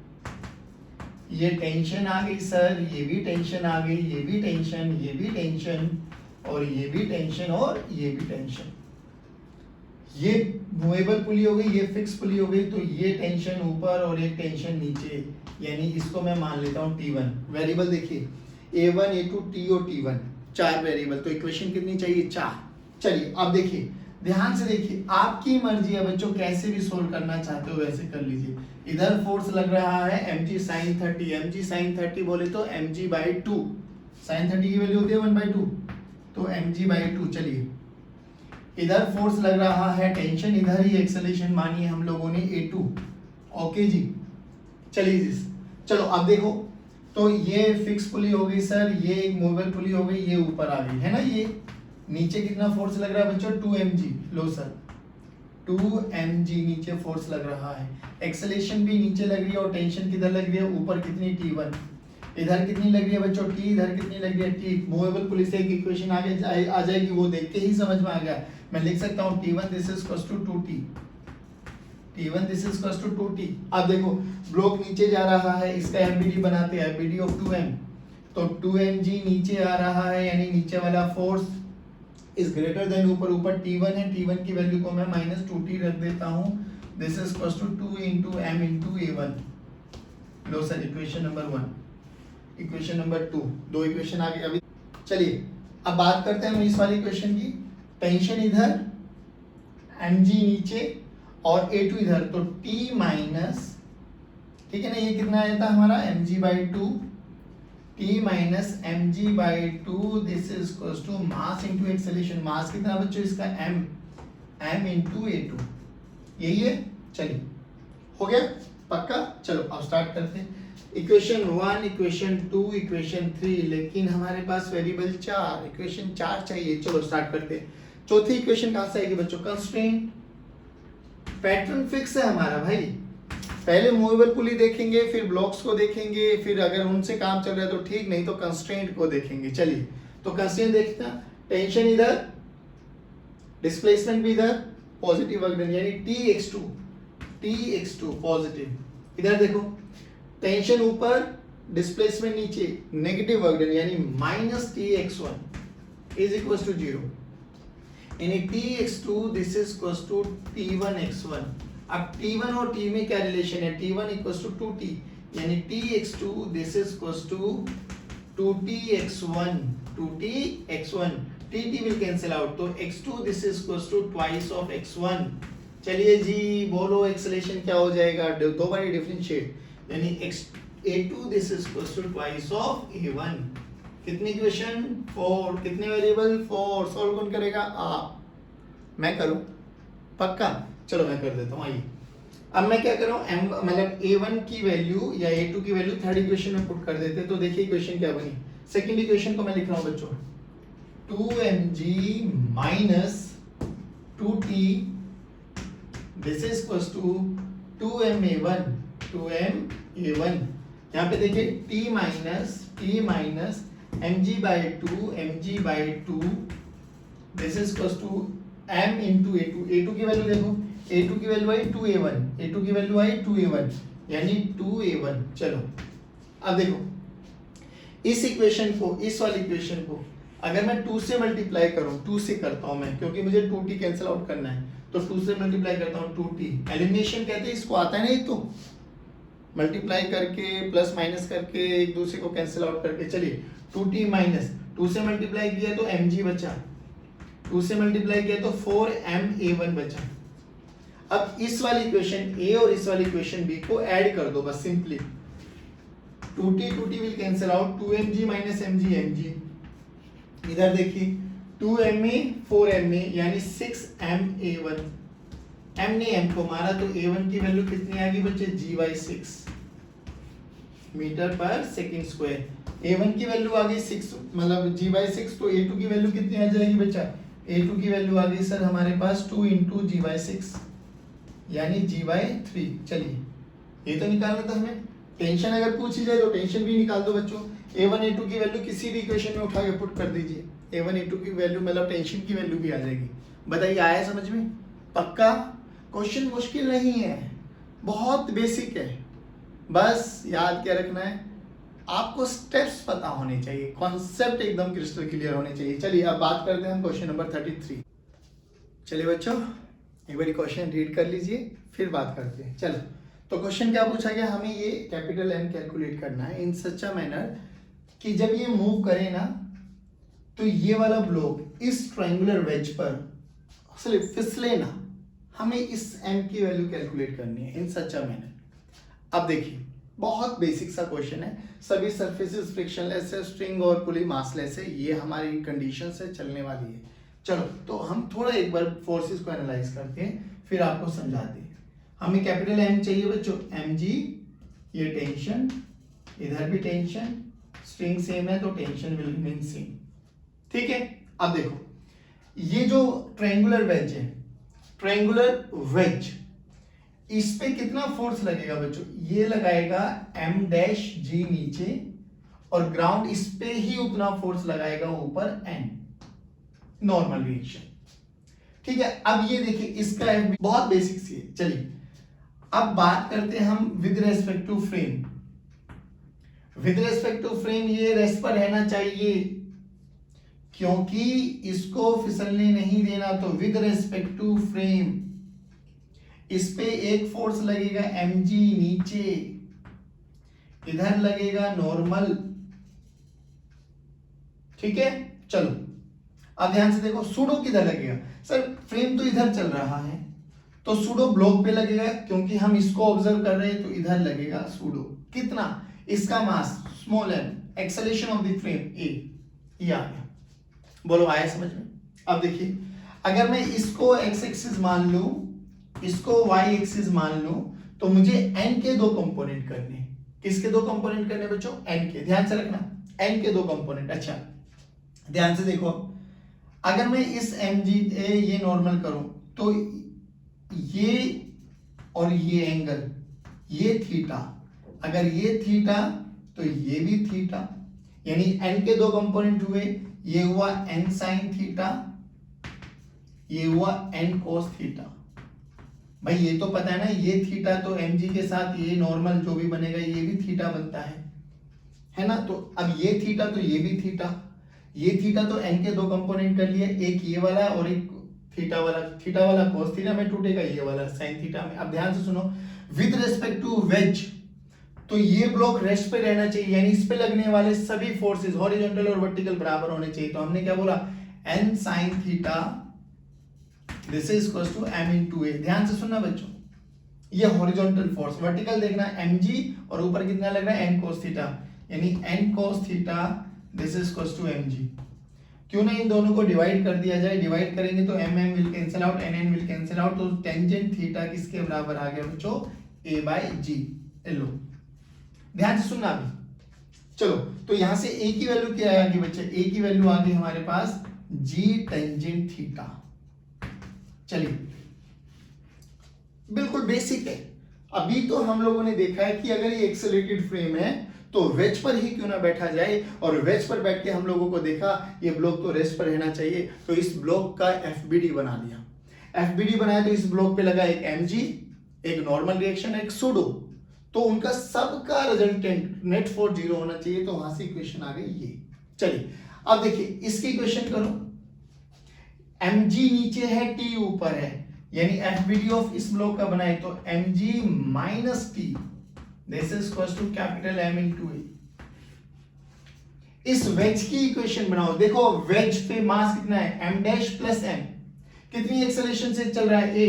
ये टेंशन आ गई सर, ये भी टेंशन आ गई, ये भी टेंशन, ये भी टेंशन, और ये भी टेंशन, और ये भी टेंशन। ये मूवेबल पुली हो गई, ये फिक्स पुली हो गई, तो ये टेंशन ऊपर और एक टेंशन नीचे, यानी इसको मैं मान लेता हूँ T1। वेरिएबल देखिए, A1, A2, T और T1, 4 वेरिएबल, तो इक्वेशन कितनी चाहिए, 4। चलिए अब देखिए, ध्यान से देखिए, आपकी मर्जी है बच्चों, कैसे भी सोल्व करना चाहते हो वैसे कर लीजिए। इधर फोर्स लग रहा है mg sin 30, mg sin 30 बोले तो mg/2, sin 30 की वैल्यू होती है 1/2, तो mg/2। चलिए, इधर फोर्स लग रहा है, टेंशन इधर ही, एक्सेलरेशन मानी है हम लोगों ने A2। ओके जी, चलिए जी, चलो अब देखो, तो ये फिक्स पुली हो गई सर, ये एक मूवेबल पुली हो गई, ये ऊपर आ गई है ना, ये नीचे कितना फोर्स लग रहा है बच्चों, 2mg। लो सर, 2mg नीचे फोर्स लग रहा है, एक्सेलरेशन भी नीचे लग रही है, और टेंशन किधर लग रही है, ऊपर कितनी, T1। इधर कितनी लग रही है बच्चों, T, इधर कितनी लग रही है, T। मूवेबल पुली से एक इक्वेशन आगे आ जाएगी, वो देख के ही समझ में आ गया। मैं लिख सकता हूँ T1 this is equals to 2T, T1 this is equals to 2T। अब देखो, ब्लॉक नीचे जा रहा है, इसका FBD बनाते हैं, FBD ऑफ 2m, तो 2mg नीचे आ रहा है, यानी नीचे वाला फोर्स इज ग्रेटर देन ऊपर, ऊपर T1 है, T1 की वैल्यू को मैं -2T रख देता हूँ, this is equals to 2 into m into A1। लो sir, equation number 1, equation number 2, दो इक्वेशन आ गई अभी। चलिए अब बात करते हैं हम इस वाली इक्वेशन की, टेंशन इधर, mg नीचे और A2 इधर, तो T minus ठीक है ना। ये कितना आया था हमारा mg/2 t minus mg/2 this is equals to mass into acceleration. Mass कितना बच्चों इसका m इनटू a2, यही है। चलिए हो गया पक्का। चलो अब स्टार्ट करते हैं। इक्वेशन 1, इक्वेशन 2, इक्वेशन 3, लेकिन हमारे पास वेरिएबल 4, इक्वेशन 4 चाहिए। चलो स्टार्ट करते हैं। चौथी इक्वेशन कहां से आएगी बच्चों? कंस्ट्रेंट। पैटर्न फिक्स है हमारा भाई, पहले मूवेबल पुली देखेंगे, फिर ब्लॉक्स को देखेंगे, फिर अगर उनसे काम चल रहा है तो ठीक, नहीं तो कंस्ट्रेंट को देखेंगे। चलिए तो कंस्ट्रेंट देखना, टेंशन इधर, डिस्प्लेसमेंट भी इधर, पॉजिटिव वर्क डन यानी Tx2 पॉजिटिव। इधर देखो टेंशन ऊपर, डिस्प्लेसमेंट नीचे, नेगेटिव वर्क डन यानी minus Tx1 is equal to 0 यानी Tx2 this is equal to T1x1। अब T1 और T में क्या रिलेशन है? T1 इक्वल टू 2T यानी Tx2 this is equal to 2Tx1 T will cancel out, तो x2 this is equal to twice of x1। चलिए जी बोलो acceleration क्या हो जाएगा? दो बारी डिफरेंशिएट यानी a2 this is equal to twice of a1। कितनी इक्वेशन? 4। कितने वेरिएबल? 4। सॉल्व कौन करेगा? आप। मैं करूं? पक्का? चलो मैं कर देता हूं। आइए अब मैं क्या कर रहा हूं, मतलब a1 की वैल्यू या a2 की वैल्यू थर्ड इक्वेशन में पुट कर देते हैं। तो देखिए इक्वेशन क्या बनी। सेकंड इक्वेशन को मैं लिख रहा हूं बच्चों, 2mg minus 2t this is equals to 2ma1 यहाँ पे देखिए t minus mg/2 this is equals to m into a2 की वैल्यू देखो, a2 की वैल्यू आई 2a1 की वैल्यू आई 2a1 यानी 2a1। चलो अब देखो इस इक्वेशन को, इस वाली इक्वेशन को अगर मैं 2 से मल्टीप्लाई करूं, 2 से करता हूं मैं क्योंकि मुझे 2t कैंसिल आउट करना है, तो 2 से मल्टीप्लाई करता हूं 2t। एलिमिनेशन कहते हैं इसको, आता है नहीं तो मल्टीप्लाई करके प्लस माइनस करके एक दूसरे को कैंसिल आउट करके। चलिए 2t माइनस 2 से मल्टीप्लाई किया तो mg बचा, 2 से मल्टीप्लाई किया तो 4ma1 बचा। अब इस वाली इक्वेशन a और इस वाली इक्वेशन b को ऐड कर दो बस simply. 2t will cancel out, 2mg minus mg। इधर देखिए 2ma 4ma यानी 6ma1। m ने m को मारा तो a1 की वैल्यू कितनी आ गई बच्चे? g/6 मीटर पर सेकंड स्क्वायर। a1 की वैल्यू आ गई 6 मतलब g/6, तो a2 की वैल्यू कितनी आ जाएगी बच्चा? a2 की वैल्यू आ गई सर हमारे पास 2 इंटू g/6 यानी g/3। चलिए ये तो निकालना था हमें। टेंशन अगर पूछी जाए तो टेंशन भी निकाल दो बच्चों। a1 a2 की वैल्यू किसी भी इक्वेशन में उठा के पुट कर दीजिए, a1 a2 की वैल्यू मतलब टेंशन की वैल्यू भी आ जाएगी। बताइए आया समझ में? पक्का? क्वेश्चन मुश्किल नहीं है, बहुत बेसिक है, बस याद क्या रखना है आपको, स्टेप्स पता होने चाहिए, कॉन्सेप्ट एकदम क्रिस्टल क्लियर होने चाहिए। चलिए अब बात करते हैं हम क्वेश्चन नंबर 33। चलिए बच्चों एक बार क्वेश्चन रीड कर लीजिए फिर बात करते हैं। चलो तो क्वेश्चन क्या पूछा गया, हमें ये कैपिटल M कैलकुलेट करना है इन सच अ मैनर कि जब ये मूव करे ना तो ये वाला ब्लॉक इस ट्रायंगुलर वेज पर सिर्फ फिसले ना, हमें इस M की वैल्यू कैलकुलेट करनी है इन सच अ मैनर। अब देखिए बहुत बेसिक सा क्वेश्चन है, सभी सरफेसेस फ्रिक्शनलेस है, स्ट्रिंग और पुली मासलेस है, ये हमारी कंडीशन से चलने वाली है। चलो तो हम थोड़ा एक बार फोर्सेस को एनालाइज करते हैं फिर आपको समझाते हैं। हमें कैपिटल M चाहिए बच्चों, mg, ये टेंशन, इधर भी टेंशन, स्ट्रिंग सेम है तो टेंशन विल रिमेन सेम। ठीक है अब देखो ये जो ट्रायंगुलर वेज है, ट्रायंगुलर वेज, इस पे कितना फोर्स लगेगा बच्चों? ये लगाएगा m' नीचे और ग्राउंड इस पे ही उतना फोर्स लगाएगा ऊपर n, नॉर्मल रिएक्शन। ठीक है अब ये देखिए इसका बहुत बेसिक सी है। चलिए अब बात करते हैं हम with respect to frame. With respect to frame ये रेस्ट पर रहना चाहिए क्योंकि इसको फिसलने नहीं देना, तो विद रेस्पेक्ट टू फ्रेम इस पे एक फोर्स लगेगा mg नीचे, इधर लगेगा नॉर्मल। ठीक है चलो अब ध्यान से देखो सूडो किधर लगेगा? सर फ्रेम तो इधर चल रहा है तो सूडो ब्लॉक पे लगेगा, क्योंकि हम इसको ऑब्जर्व कर रहे हैं तो इधर लगेगा सूडो। कितना? इसका mass small m, acceleration of the frame a, ये आ गया। बोलो आया समझ में? अब देखिए, अगर मैं इसको x एक्सिस मान लूं, इसको y एक्सिस मान लूं, तो मुझे n के दो कंपोनेंट करने हैं। किसके दो कंपोनेंट करने बच्चों? n के। ध्यान से रखना, n के दो कंपोनेंट। अच्छा ध्यान से देखो, अगर मैं इस mg ये नॉर्मल करूं तो ये और ये एंगल, ये थीटा, अगर ये थीटा तो ये भी थीटा, यानी n के दो कंपोनेंट हुए, ये हुआ n साइन थीटा, ये हुआ n कोस थीटा। भाई ये तो पता है ना, ये थीटा तो mg के साथ ये नॉर्मल जो भी बनेगा ये भी थीटा बनता है ना। तो अब ये थीटा तो ये भी थीटा, ये थीटा तो n के दो कंपोनेंट कर लिए, एक ये वाला और एक थीटा वाला cos थीटा में टूटेगा, ये वाला sin थीटा में। अब ध्यान से सुनो, विद रिस्पेक्ट टू वेज, तो ये ब्लॉक रेस्ट पे रहना चाहिए, यानी इस पे लगने वाले सभी फोर्सेस हॉरिजॉन्टल और वर्टिकल बराबर होने चाहिए। तो हमने क्या बोला? n sin theta this is equal to m into a। ध्यान से सुनना बच्चों, ये हॉरिजॉन्टल फोर्स, वर्टिकल देखना mg और ऊपर कितना लग रहा है? n cos थीटा, यानी n cos theta this is equal to mg। क्यों ना इन दोनों को डिवाइड कर दिया जाए, डिवाइड करेंगे तो m m will cancel out, n n will cancel out, तो टेंजेंट थीटा किसके बराबर आ गया बच्चों? a by g। लो ध्यान से सुनना अभी। चलो तो यहां से a की वैल्यू क्या आ गई बच्चे? a की वैल्यू आ गई हमारे पास g टेंजेंट थीटा। चलिए बिल्कुल बेसिक है। अभी तो हम लोगों ने देखा है कि अगर ये एक्सेलरेटेड फ्रेम है तो वेज पर ही क्यों ना बैठा जाए, और वेज पर बैठ के हम लोगों को देखा ये ब्लॉक तो रेस्ट पर रहना चाहिए, तो इस ब्लॉक का एफबीडी बना दिया। एफबीडी बनाया तो इस ब्लॉक पे लगा एक एमजी, एक नॉर्मल रिएक्शन, एक सूडो, तो उनका सबका रिजल्टेंट नेट फोर्स 0 होना चाहिए। तो वहां से इक्वेशन आ गई ये। चलिए अब देखिए इसकी इक्वेशन करो, mg नीचे है, t ऊपर है, यानी एफबीडी ऑफ इस ब्लॉक का बनाए तो mg minus T this is equal to capital M into a। इस वेज की इक्वेशन बनाओ। देखो वेज पे मास कितना है? m dash plus m। कितनी एक्सेलरेशन से चल रहा है? a।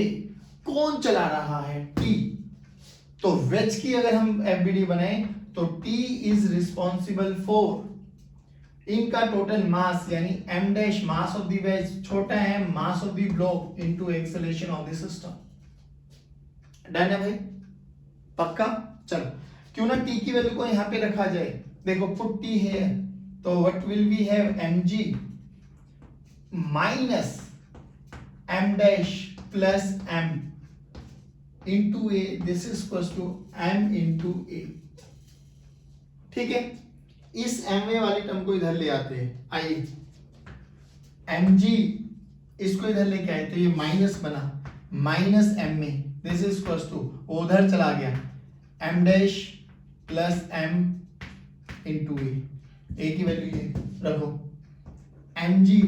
कौन चला रहा है? t। तो वेज की अगर हम एफबीडी बनाए तो t इज रिस्पॉन्सिबल फॉर इनका टोटल मास, यानी m dash mass of the ways छोटा है मास of the block into acceleration of the system. Done है भाई? पक्का? चलो क्यों ना t की वैल्यू को यहां पे रखा जाए। देखो पुट t है तो what will we have? mg minus m dash plus m into a this is equal to m into a। ठीक है, इस ma वाली टर्म को इधर ले आते हैं। आइए mg इसको इधर लेके आए तो ये माइनस बना, minus ma this is equal to उधर चला गया m dash plus m into a की वैल्यू ये रखो, mg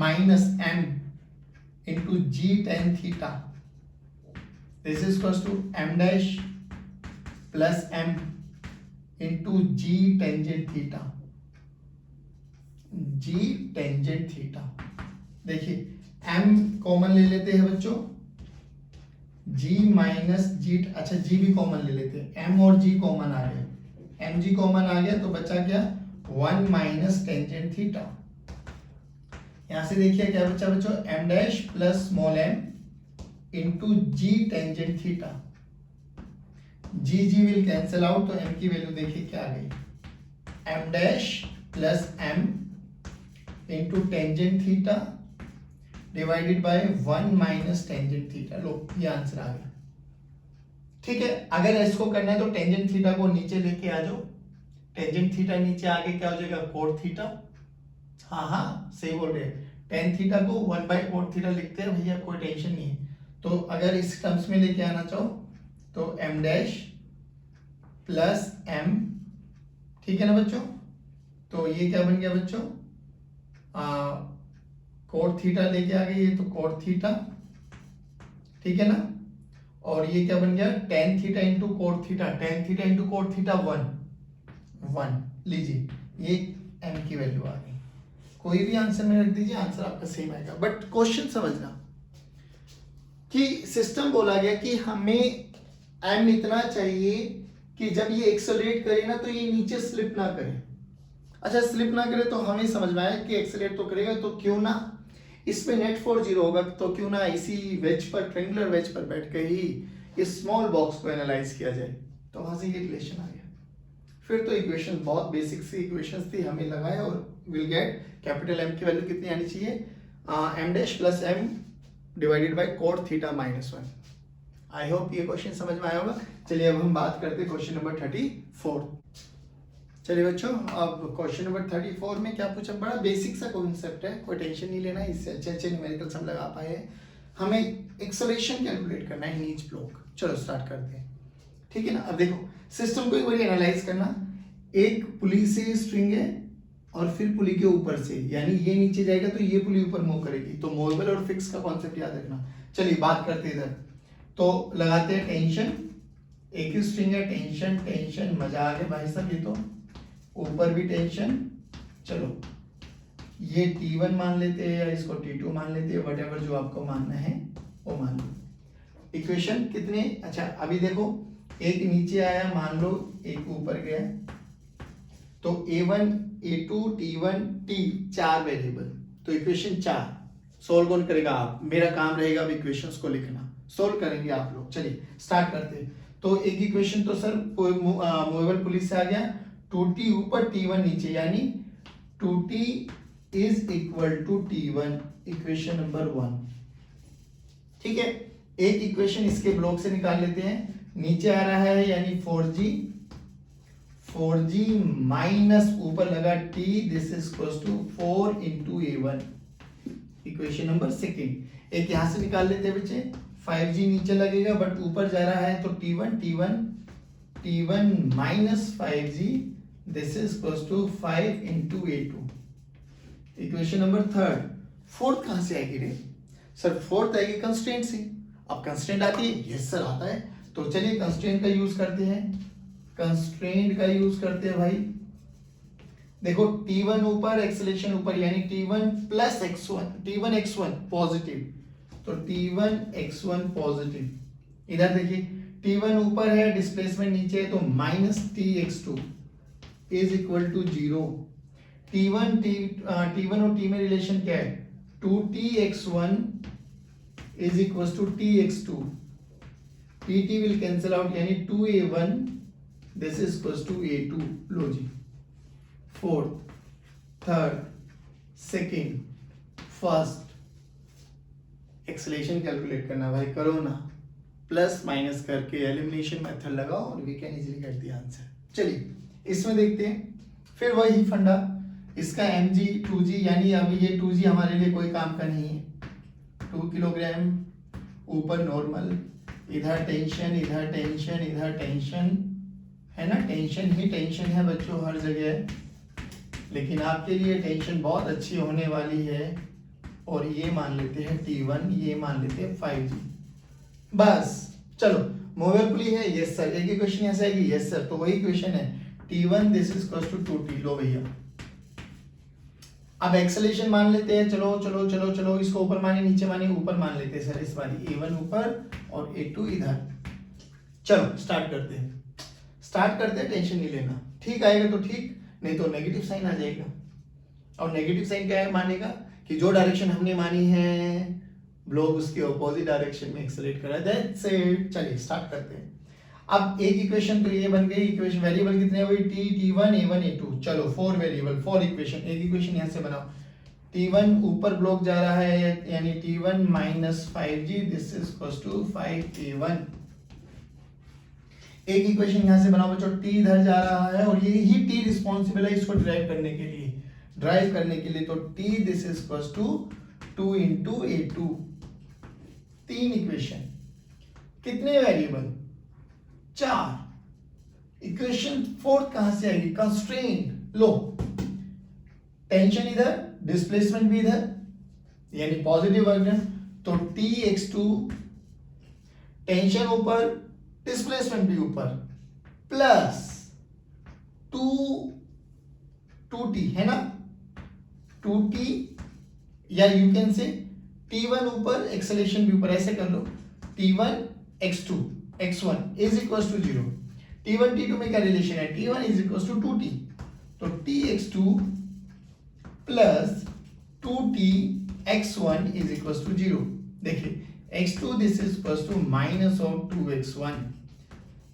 minus m into g tan theta this is equal to m dash plus m into g tangent theta, g tangent theta. देखिए m common ले लेते हैं बच्चों, g minus जी, अच्छा g भी कॉमन ले लेते हैं, m और g कॉमन आ गया, mg कॉमन आ गया तो बचा क्या? 1 माइनस टेंजेंट थीटा। यहां से देखिए क्या बचा बच्चों? m dash plus small m into g tangent theta. G G will cancel out, तो m की वैल्यू देखिए क्या आ गई? m dash plus m into tangent theta divided by 1 minus tangent theta. लो ये आंसर आ गया। ठीक है, अगर इसको करना है तो टेंजेंट थीटा को नीचे लेके आ जाओ, टेंजेंट थीटा नीचे आगे क्या हो जाएगा? Cot theta. हाँ सही बोल रहे हैं, टेन थीटा को 1 बाय कोट थीटा लिखते हैं भैया, कोई टेंशन नहीं है। तो अगर इस टर्म्स में लेके आना चाहो तो m डैश प्लस m, ठीक है ना बच्चों? तो ये क्या बन गया बच्चों? कोट थीटा लेके आ गए, ये तो कोट थीटा, ठीक है ना? और ये क्या बन गया? Tan theta into cot theta, tan theta into cot theta 1 लीजिए, ये m की वैल्यू आ गई। कोई भी आंसर में रख दीजिए, आंसर आपका सेम आएगा, बट क्वेश्चन समझना। कि सिस्टम बोला गया कि हमें m इतना चाहिए कि जब ये एक्सेलरेट करे ना तो ये नीचे स्लिप ना करे। अच्छा, स्लिप ना करे तो हमें समझ में आया कि एक्सेलरेट तो करेगा, तो क्यों ना इसमें नेट फोर्स 0 होगा, तो क्यों ना इसी वेज पर, ट्रायंगुलर वेज पर बैठ के ही इस स्मॉल बॉक्स को एनालाइज किया जाए। तो वहां से ये रिलेशन आ गया। फिर तो इक्वेशन बहुत बेसिक सी इक्वेशंस थी, हमें लगाया और विल गेट कैपिटल M की वैल्यू कितनी आनी चाहिए, m dash plus m divided by cot theta minus 1। I hope ये क्वेश्चन समझ में आया होगा। चलिए अब हम बात करते हैं क्वेश्चन नंबर 34। चलिए बच्चों, अब क्वेश्चन नंबर 34 में क्या पूछा, बड़ा बेसिक सा कॉन्सेप्ट है, कोई टेंशन नहीं लेना, इससे अच्छे अच्छे न्यूमेरिकल्स हम लगा पाए हैं। हमें एक्सेलरेशन कैलकुलेट करना है इन ईच ब्लॉक। चलो स्टार्ट करते हैं, ठीक है ना। अब देखो सिस्टम को एक बार एनालाइज करना, एक पुली से स्ट्रिंग है और फिर पुली के ऊपर से, यानी ये नीचे जाएगा तो ये पुली ऊपर मूव करेगी, तो मूवेबल और फिक्स का कॉन्सेप्ट याद रखना। चलिए बात करते हैं इधर, तो लगाते हैं टेंशन, एक ही स्ट्रिंग है, टेंशन टेंशन, मजा आ गया भाई साहब, ये तो ऊपर भी टेंशन। चलो ये T1 मान लेते हैं या इसको T2 मान लेते हैं, व्हाटएवर जो आपको मानना है वो मान लो। इक्वेशन कितने, अच्छा अभी देखो एक नीचे आया, मान लो एक ऊपर गया, तो A1 A2 T1 T 4 variable, तो इक्वेशन 4 सोल्व कौन करेगा, आप, मेरा काम रहेगा अब इक्वेशंस को लिखना, सोल्व करेंगे आप लोग। चलिए स्टार्ट करते हैं। तो एक इक्वेशन तो सर मूवेबल पुलिस से आ गया, 2T ऊपर T1 नीचे, यानी 2T is equal to T1, equation number 1। ठीक है, एक इक्वेशन इसके ब्लॉक से निकाल लेते हैं, नीचे आ रहा है यानी 4G माइनस ऊपर लगा T, this is equal to 4 into A1, equation number 2। एक यहां से निकाल लेते हैं बच्चे, 5G नीचे लगेगा बट ऊपर जा रहा है, तो T1 minus 5G, this is equal to 5 into A2, equation number 3। Fourth कहां से आएगी रे सर, फोर्थ आएगी कंस्ट्रेंट से। अब कंस्ट्रेंट आती है, यस सर आता है, तो चलिए कंस्ट्रेंट का यूज करते हैं, कंस्ट्रेंट का यूज करते हैं भाई। देखो T1 ऊपर, एक्सेलरेशन ऊपर, यानी T1 plus x1, T1 x1 positive, तो T1 x1 पॉजिटिव। इधर देखिए T1 ऊपर है, डिस्प्लेसमेंट नीचे है, तो minus Tx2 is equal to 0। T1 और T में रिलेशन क्या है, 2Tx1 is equal to Tx2, Pt will cancel out, यानी 2A1 this is equal to A2। लो जी, fourth, third, second, first, acceleration calculate करना भाई, करो ना, प्लस माइनस करके एलिमिनेशन मेथड लगाओ और we can easily get the answer. चलिए इसमें देखते हैं, फिर वही फंडा, इसका mg 2g, यानी अभी ये 2g हमारे लिए कोई काम का नहीं है, 2 किलोग्राम ऊपर नॉर्मल, इधर टेंशन इधर टेंशन इधर टेंशन, है ना, टेंशन ही टेंशन है बच्चों हर जगह, लेकिन आपके लिए टेंशन बहुत अच्छी होने वाली है, और ये मान लेते हैं T1, ये मान लेते हैं 5G। बस चलो, मूवेबल पुली है, यस सर, एक ही क्वेश्चन ऐसा है कि यस सर, तो वही क्वेश्चन है, T1 this is equal to 2T। लो भैया, अब एक्सेलरेशन मान लेते हैं, चलो चलो चलो चलो, इसको ऊपर माने नीचे माने, ऊपर मान लेते हैं सर, इस बारी A1 ऊपर और A2 इधर। चलो स्टार्ट करते हैं, टेंशन नहीं लेना, ठीक आएगा तो ठीक, नहीं तो नेगेटिव साइन आ जाएगा। और नेगेटिव साइन क्या है, मानेगा कि जो डायरेक्शन हमने मानी है ब्लॉक उसके ऑपोजिट डायरेक्शन में एक्सेलरेट करा, दैट्स इट। चलिए स्टार्ट करते हैं। अब एक इक्वेशन तो ये बन गई, इक्वेशन वेरिएबल कितने हुए, T1 A1 A2, चलो 4 वेरिएबल, 4 इक्वेशन, एक इक्वेशन यहां से बनाओ, T1 ऊपर ब्लॉक जा रहा है, यानी T1 minus 5G, this is equal to 5A1। एक इक्वेशन यहां से बनाओ बच्चों, T इधर जा रहा है और ये ही T रिस्पॉन्सिबल है इसको ड्राइव करने के लिए, तो T this is equal to 2 into A2, 3 equation, कितने वेरिएबल, 4। इक्वेशन फोर्थ कहां से आएगी, कंस्ट्रेंट। लो टेंशन इधर, डिस्प्लेसमेंट भी इधर, यानी पॉजिटिव वर्जन, तो Tx2, टेंशन ऊपर, डिस्प्लेसमेंट भी ऊपर, प्लस 2T है ना, 2T, या यू कैन से T1 ऊपर, एक्सेलरेशन भी ऊपर, ऐसे कर लो, T1 x2 x1 is equal to 0, T1 T2 में क्या रिलेशन है, T1 is equal to 2T, तो Tx2 plus 2T x1 is equal to 0। देखिए x2 this is equal to minus of 2x1,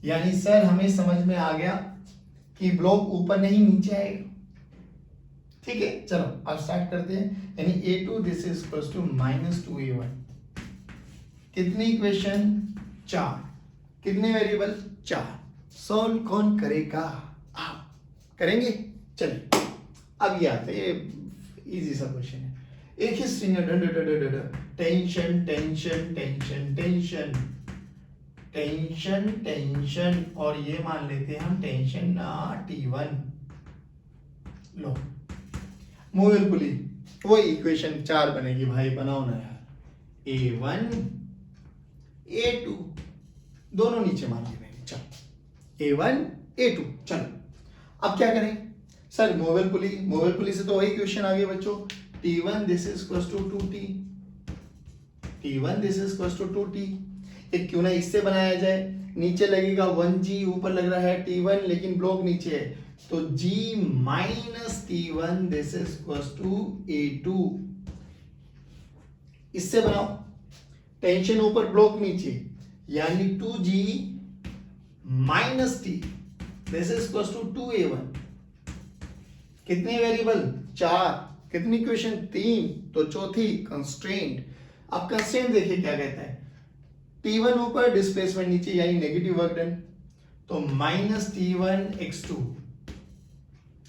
यानी सर हमें समझ में आ गया कि ब्लॉक ऊपर नहीं नीचे आएगा। ठीक है, चलो अब स्टार्ट करते हैं। यानी a2 this is equal to minus 2a1, कितनी इक्वेशन 4, कितने वेरिएबल 4। सॉल्व कौन करेगा, आप करेंगे। चलिए अब ये आते हैं, इजी सा क्वेश्चन है। एक ही स्ट्रिंग है, tension tension tension tension tension tension, और ये मान लेते हैं हम टेंशन T1। लो मूविंग पुली, वो इक्वेशन 4 बनेगी भाई, बनाओ ना यार। A1 A2 दोनों नीचे मान लिए मैंने, चलो A1 A2। चलो अब क्या करें सर, मूविंग पुली से तो वही क्वेश्चन आ गया बच्चों। T1 this is equal to 2T, T1 this is equal to 2T। एक क्यों ना इससे बनाया जाए, नीचे लगेगा 1G, ऊपर लग रहा है T1 लेकिन ब्लॉक नीचे है, तो G minus T1 this is equal to A2। इससे बनाओ, टेंशन ऊपर ब्लॉक नीचे, यानी 2G minus T this is equal to 2A1। कितने वेरिएबल 4, कितनी इक्वेशन 3, तो चौथी कंस्ट्रेंट। अब कंस्ट्रेंट देखिए क्या कहता है, T1 ऊपर डिस्प्लेसमेंट नीचे यानी नेगेटिव वर्क डन, तो माइनस T1 x2।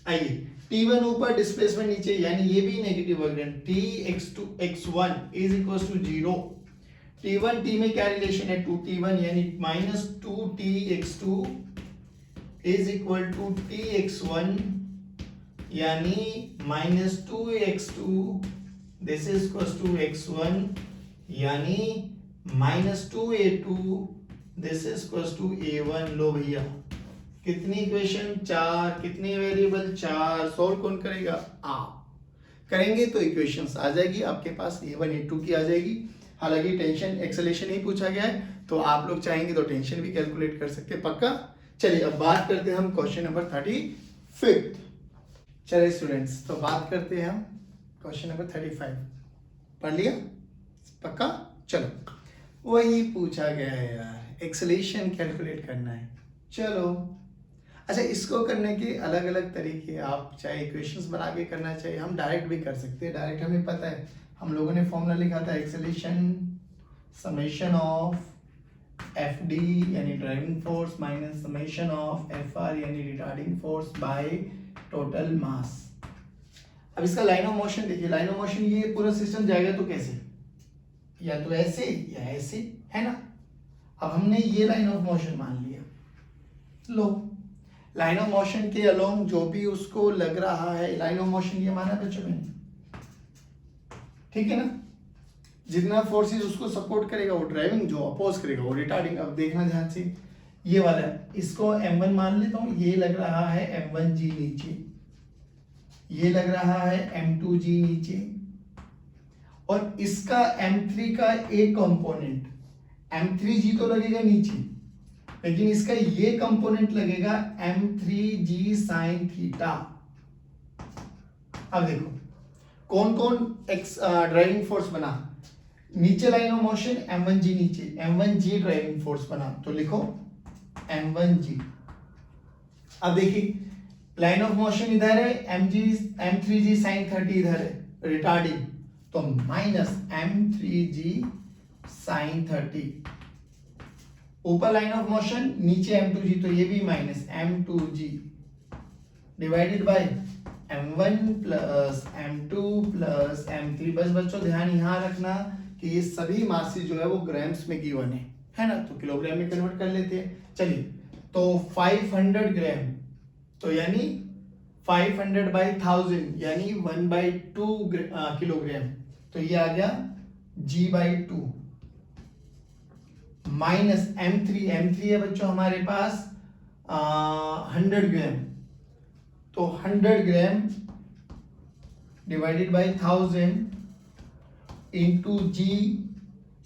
आइए T1 ऊपर डिस्प्लेसमेंट नीचे यानी ये भी negative work done, T x2 x1 is equal to 0। T1 T में क्या रिलेशन है 2T1, यानी minus 2T x2 is equal to T x1, यानी minus 2x2 this is equal to x1, यानी minus 2a2 this is equal to a1। लो भैया कितनी equation 4, कितने वेरिएबल 4। सॉल्व कौन करेगा, आप करेंगे तो इक्वेशंस आ जाएगी आपके पास, a1 a2 की आ जाएगी। हालांकि टेंशन एक्सेलेरेशन ही पूछा गया है, तो आप लोग चाहेंगे तो टेंशन भी कैलकुलेट कर सकते हैं पक्का। चलिए अब बात करते हैं हम क्वेश्चन नंबर 35। चलिए स्टूडेंट्स, तो बात करते हैं हम क्वेश्चन नंबर 35। पढ़ लिया पक्का। चलो वही पूछा गया है यार, एक्सेलेरेशन कैलकुलेट करना है। चलो अच्छा, इसको करने के अलग अलग तरीके, आप चाहे इक्वेशंस बना के करना चाहिए, हम डायरेक्ट भी कर सकते हैं। डायरेक्ट हमें पता है, हम लोगों ने फॉर्मूला लिखा था acceleration summation of F D यानी driving force minus summation of F R यानी retarding force by total mass. अब इसका लाइन ऑफ मोशन देखिए, लाइन ऑफ मोशन ये पूरा सिस्टम जाएगा तो कैसे, या तो ऐसे या ऐसे, है ना। अब हमने ये लाइन ऑफ मोशन मान लिया। लो लाइन ऑफ मोशन के अलोंग जो भी उसको लग रहा है, लाइन ऑफ मोशन ये माना बच्चों मैंने, ठीक है ना। जितना फोर्सेस उसको सपोर्ट करेगा वो ड्राइविंग, जो अपोज करेगा वो रिटार्डिंग। अब देखना ध्यान से, ये वाला इसको m1 मान लेता हूं, ये लग रहा है m1g नीचे, ये लग रहा है m2g नीचे, और इसका m3 का एक कंपोनेंट m3g तो लगेगा नीचे, लेकिन इसका ये कंपोनेंट लगेगा m3g sin थीटा। अब देखो कौन कौन ड्राइविंग फोर्स बना, नीचे लाइन ऑफ मोशन m1g नीचे, m1g ड्राइविंग फोर्स बना, तो लिखो m1g। अब देखिए लाइन ऑफ मोशन इधर है, m3g sin 30 इधर है रिटार्डिंग, तो माइनस m3g sin 30। ऊपर लाइन ऑफ मोशन, नीचे m2g, तो ये भी minus m2g divided by m1 plus m2 plus m3। बस बच्चों ध्यान यहाँ रखना कि ये सभी मासेस जो है वो ग्राम्स में गिवन है ना, तो किलोग्राम में कन्वर्ट कर लेते हैं। चलिए तो 500 ग्राम, तो यानी 500 बाई 1000 यानी 1/2 किलोग्राम, तो ये आ गया g/2 माइनस m3 है बच्चों हमारे पास 100 ग्राम, तो 100 gram divided by 1000 into g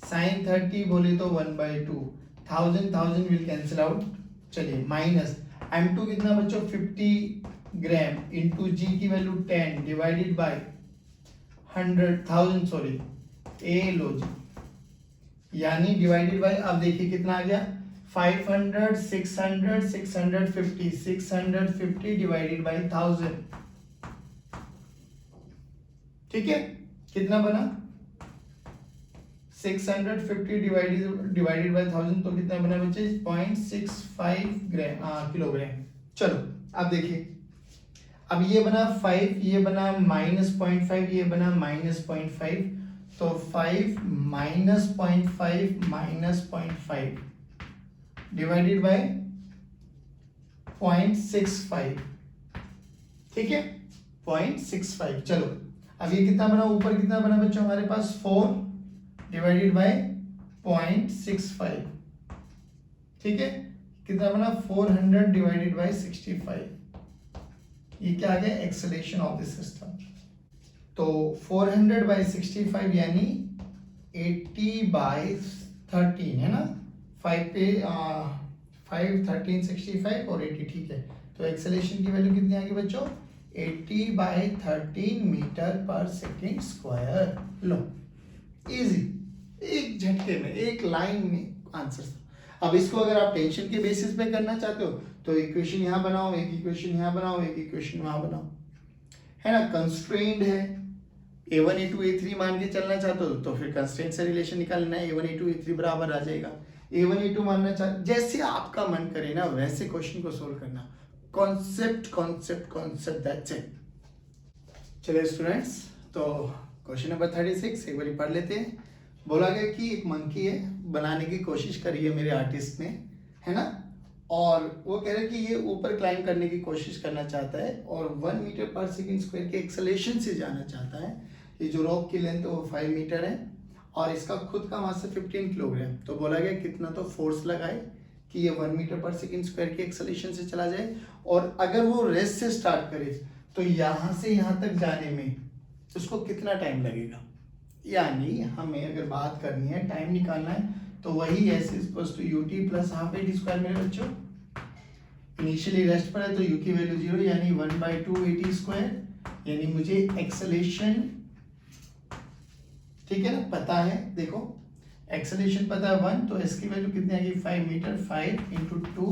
sine 30 बोले तो 1/2, 1000 विल कैंसिल आउट। चलिए माइनस m2 कितना बच्चों 50 ग्राम इंटू जी की वैल्यू 10 डिवाइडेड बाय 1000 सॉरी ए लो जी, यानी डिवाइडेड बाय, अब देखिए कितना आ गया 500 600 650 650 डिवाइडेड बाय 1000, ठीक है कितना बना 650 डिवाइडेड बाय 1000 तो कितना बना बच्चे 0.65 ग्राम किलोग्राम। चलो अब देखिए, अब ये बना 5, ये बना -0.5, ये बना -0.5, तो 5 -0.5 -0.5 डिवाइडेड बाय 0.65, ठीक है 0.65। चलो अब ये कितना बना, ऊपर कितना बना बच्चों हमारे पास 4 डिवाइडेड बाय 0.65, ठीक है कितना बना 400 डिवाइडेड बाय 65, ये क्या आ गया एक्सेलरेशन ऑफ द सिस्टम। तो 400 बाय 65 यानी 80/13 है ना, 5 पे 5 13 65 और 80, ठीक है तो एक्सेलरेशन की वैल्यू कितनी आ गई बच्चों 80/13 मीटर पर सेकेंड स्क्वायर। लो इजी, एक झटके में एक लाइन में आंसर। अब इसको अगर आप टेंशन के बेसिस पे करना चाहते हो तो इक्वेशन यहाँ बनाओ, एक इक्वेशन यहाँ बनाओ, एक इक्वेशन वहां बनाओ, है ना। कंस्ट्रेंड है a1 a2 a3 मान के चलना चाहते हो तो फिर कंस्ट्रेंट से रिलेशन निकालना है, a1 a2 a3 बराबर आ जाएगा। a1 a2 मानना चाहते जैसे आपका मन करे ना वैसे क्वेश्चन को सोल्व करना, concept concept concept, that's it. चलिए स्टूडेंट्स, तो क्वेश्चन नंबर 36 एक बार पढ़ लेते हैं। बोला गया कि एक मंकी है, बनाने की कोशिश करी है मेरे आर्टिस्ट ने, है ना, और वो कह रहे हैं कि ये ऊपर क्लाइंब करने की कोशिश करना चाहता है और 1 मीटर पर सेकेंड स्क्वायर के एक्सेलरेशन से जाना चाहता है। ये जो रॉक की लेंथ है वो 5 मीटर है और इसका खुद का मास है 15 किलोग्राम। तो बोला गया कितना तो फोर्स लगाए कि ये 1 मीटर पर सेकेंड स्क्वायर के एक्सेलरेशन से चला जाए, और अगर वो रेस्ट से स्टार्ट करे तो यहाँ से यहाँ तक जाने में उसको कितना टाइम लगेगा। यानी हमें अगर बात करनी है टाइम निकालना है तो वही s equals to ut plus half a d square मेरे बच्चों। इनिशियली रेस्ट पर है तो u की वैल्यू 0 यानी 1/2 at स्क्वायर, यानी मुझे एक्सेलरेशन, ठीक है ना, पता है, देखो एक्सेलरेशन पता है 1, तो s की वैल्यू कितनी आ गई 5 metre, 5 × 2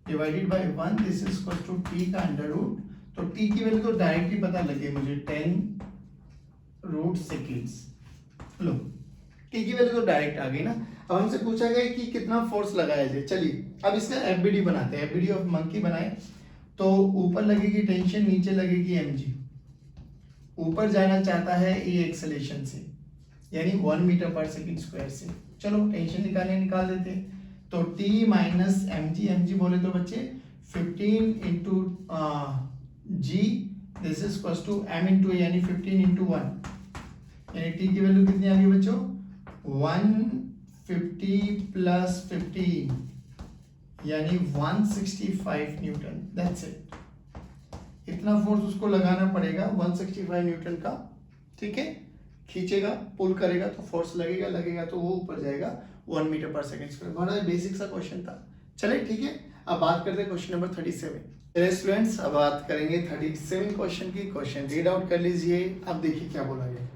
divided by 1, this is equal to t का अंडर रूट। तो t की वैल्यू तो डायरेक्टली पता लगे मुझे 10 रूट सेकेंड्स। लो t की वैल्यू तो डायरेक्ट आ गई ना। अब हमसे पूछा गया कि कितना फोर्स लगाया जाए। चलिए अब इसका एफबीडी बनाते हैं, एफबीडी ऑफ मंकी बनाए तो ऊपर लगेगी टेंशन, नीचे लगेगी mg। ऊपर जाना चाहता है ए एक्सेलरेशन से यानी 1 मीटर पर सेकेंड स्क्वायर से। चलो टेंशन निकाल देते हैं। तो t माइनस mg बोले तो बच्चे 15 into g, this is equal to m into यानी 15 इंटू 1, यानी t की वैल्यू कितनी आ गई बच्चों 150 प्लस 15 यानी 165 न्यूटन। दैट्स इट, इतना फोर्स उसको लगाना पड़ेगा 165 न्यूटन का, ठीक है। खींचेगा पुल करेगा तो फोर्स लगेगा तो वो ऊपर जाएगा 1 मीटर पर सेकेंड स्क्वायर। बड़ा बेसिक सा क्वेश्चन था। चले ठीक है, अब बात करते हैं क्वेश्चन नंबर 37। चलिए स्टूडेंट्स, अब बात करेंगे 37 क्वेश्चन की। क्वेश्चन रीड आउट कर लीजिए। अब देखिए क्या बोला गया।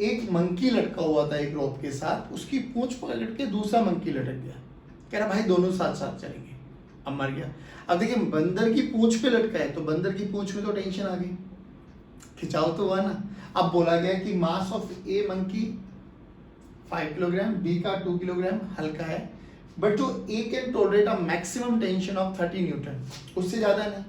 एक मंकी लटका हुआ था एक रोप के साथ, उसकी पूंछ पर लटक के दूसरा मंकी लटक गया। कह रहा भाई दोनों साथ साथ चलेंगे, अब मर गया। अब देखिए बंदर की पूंछ पे लटका है तो बंदर की पूंछ में तो टेंशन आ गई, खिंचाव तो हुआ ना। अब बोला गया कि mass of a monkey 5 kilogram, B का 2 किलोग्राम, हल्का है, बट जो A can tolerate a maximum tension of 30 newton, उससे ज्यादा नहीं,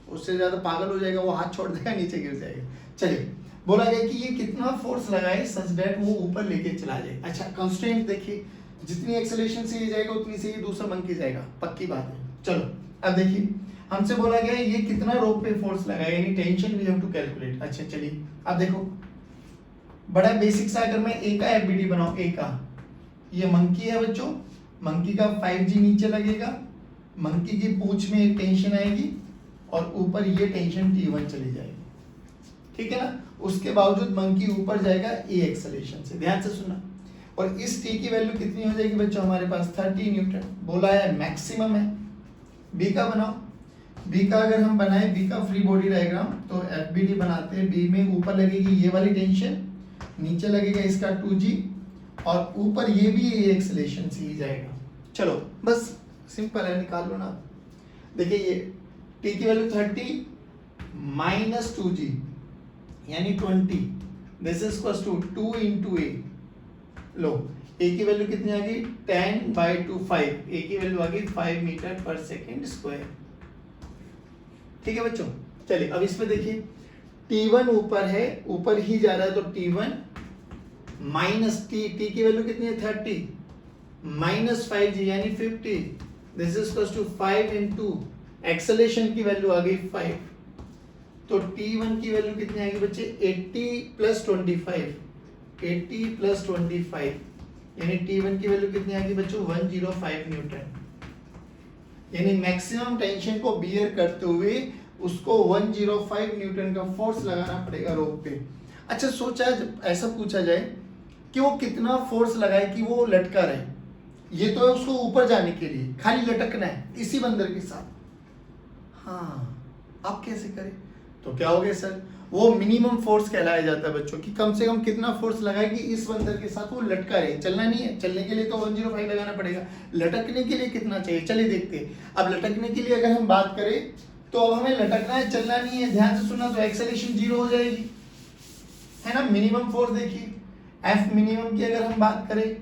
उससे ज्यादा पागल हो जाएगा, वो हाथ छोड़ देगा, नीचे गिर जाएगा। चलिए बोला गया कि ये कितना फोर्स लगाए सच दैट वो ऊपर लेके चला जाए। अच्छा कंस्ट्रेंट देखिए, जितनी एक्सेलरेशन से ये जाएगा उतनी से ये दूसरा मंकी जाएगा, पक्की बात है। चलो अब देखिए हमसे बोला गया ये कितना रोप पे फोर्स लगाए, यानी tension we have to calculate. अच्छा चलिए अब देखो बड़ा बेसिक सा, अगर मैं ए का एफबीडी बनाऊं, ए का, ये मंकी है बच्चों, मंकी का 5G नीचे लगेगा, मंकी की पूंछ में एक टेंशन आएगी और ऊपर ये टेंशन T1 चली जाएगी, ठीक है ना। उसके बावजूद मंकी ऊपर जाएगा ए एक्सेलरेशन से। ध्यान से सुनना, और इस टी की वैल्यू कितनी हो जाएगी बच्चों हमारे पास 30 न्यूटन। बोला है मैक्सिमम है। बी का बनाओ। बी का अगर हम बनाए बी का फ्री बॉडी डायग्राम तो एफबीडी बनाते हैं। बी में ऊपर लगेगी ये वाली टेंशन, नीचे लगेगा इसका 2G और ऊपर ये भी ये एक्सेलेरेशन सी जाएगा। चलो बस सिंपल है, निकाल लो ना। देखिए ये टी की वैल्यू 30 माइनस 2G यानी 20, this is equals to 2 into a. लो ए की वैल्यू कितनी आ गई 10/2 5, ए की वैल्यू आ गई 5 मीटर पर सेकेंड स्क्वायर। ठीक है बच्चों, चलिए अब इसमें देखिए T1 ऊपर है, ऊपर ही जा रहा है तो T1 माइनस टी की वैल्यू कितनी है 30 माइनस 5G यानी 50, this is equals to 5 into acceleration की वैल्यू आ गई 5, तो T1 की वैल्यू कितनी आएगी बच्चे 80 प्लस 25, 80 प्लस 25 यानी T1 की वैल्यू कितनी आएगी बच्चों 105 न्यूटन। यानी मैक्सिमम टेंशन को बियर करते हुए उसको 105 न्यूटन का फोर्स लगाना पड़ेगा रोप पे। अच्छा सोचा जब ऐसा पूछा जाए कि वो कितना फोर्स लगाए कि वो लटका रहे, ये तो है उसको ऊपर जाने के लिए, खाली लटकना है इसी बंदर के साथ। हाँ आप कैसे करें तो क्या हो गया सर, वो मिनिमम फोर्स कहलाया जाता है बच्चों कि कम से कम कितना फोर्स लगाए कि इस बंदर के साथ वो लटका रहे। चलना नहीं है, चलने के लिए तो 105 लगाना पड़ेगा, लटकने के लिए कितना चाहिए चलिए देखते हैं। अब लटकने के लिए अगर हम बात करें तो अब हमें लटकना है, चलना नहीं है, ध्यान से सुनना, तो एक्सेलरेशन 0 हो जाएगी, है ना। मिनिमम फोर्स देखिए एफ मिनिमम की अगर हम बात करें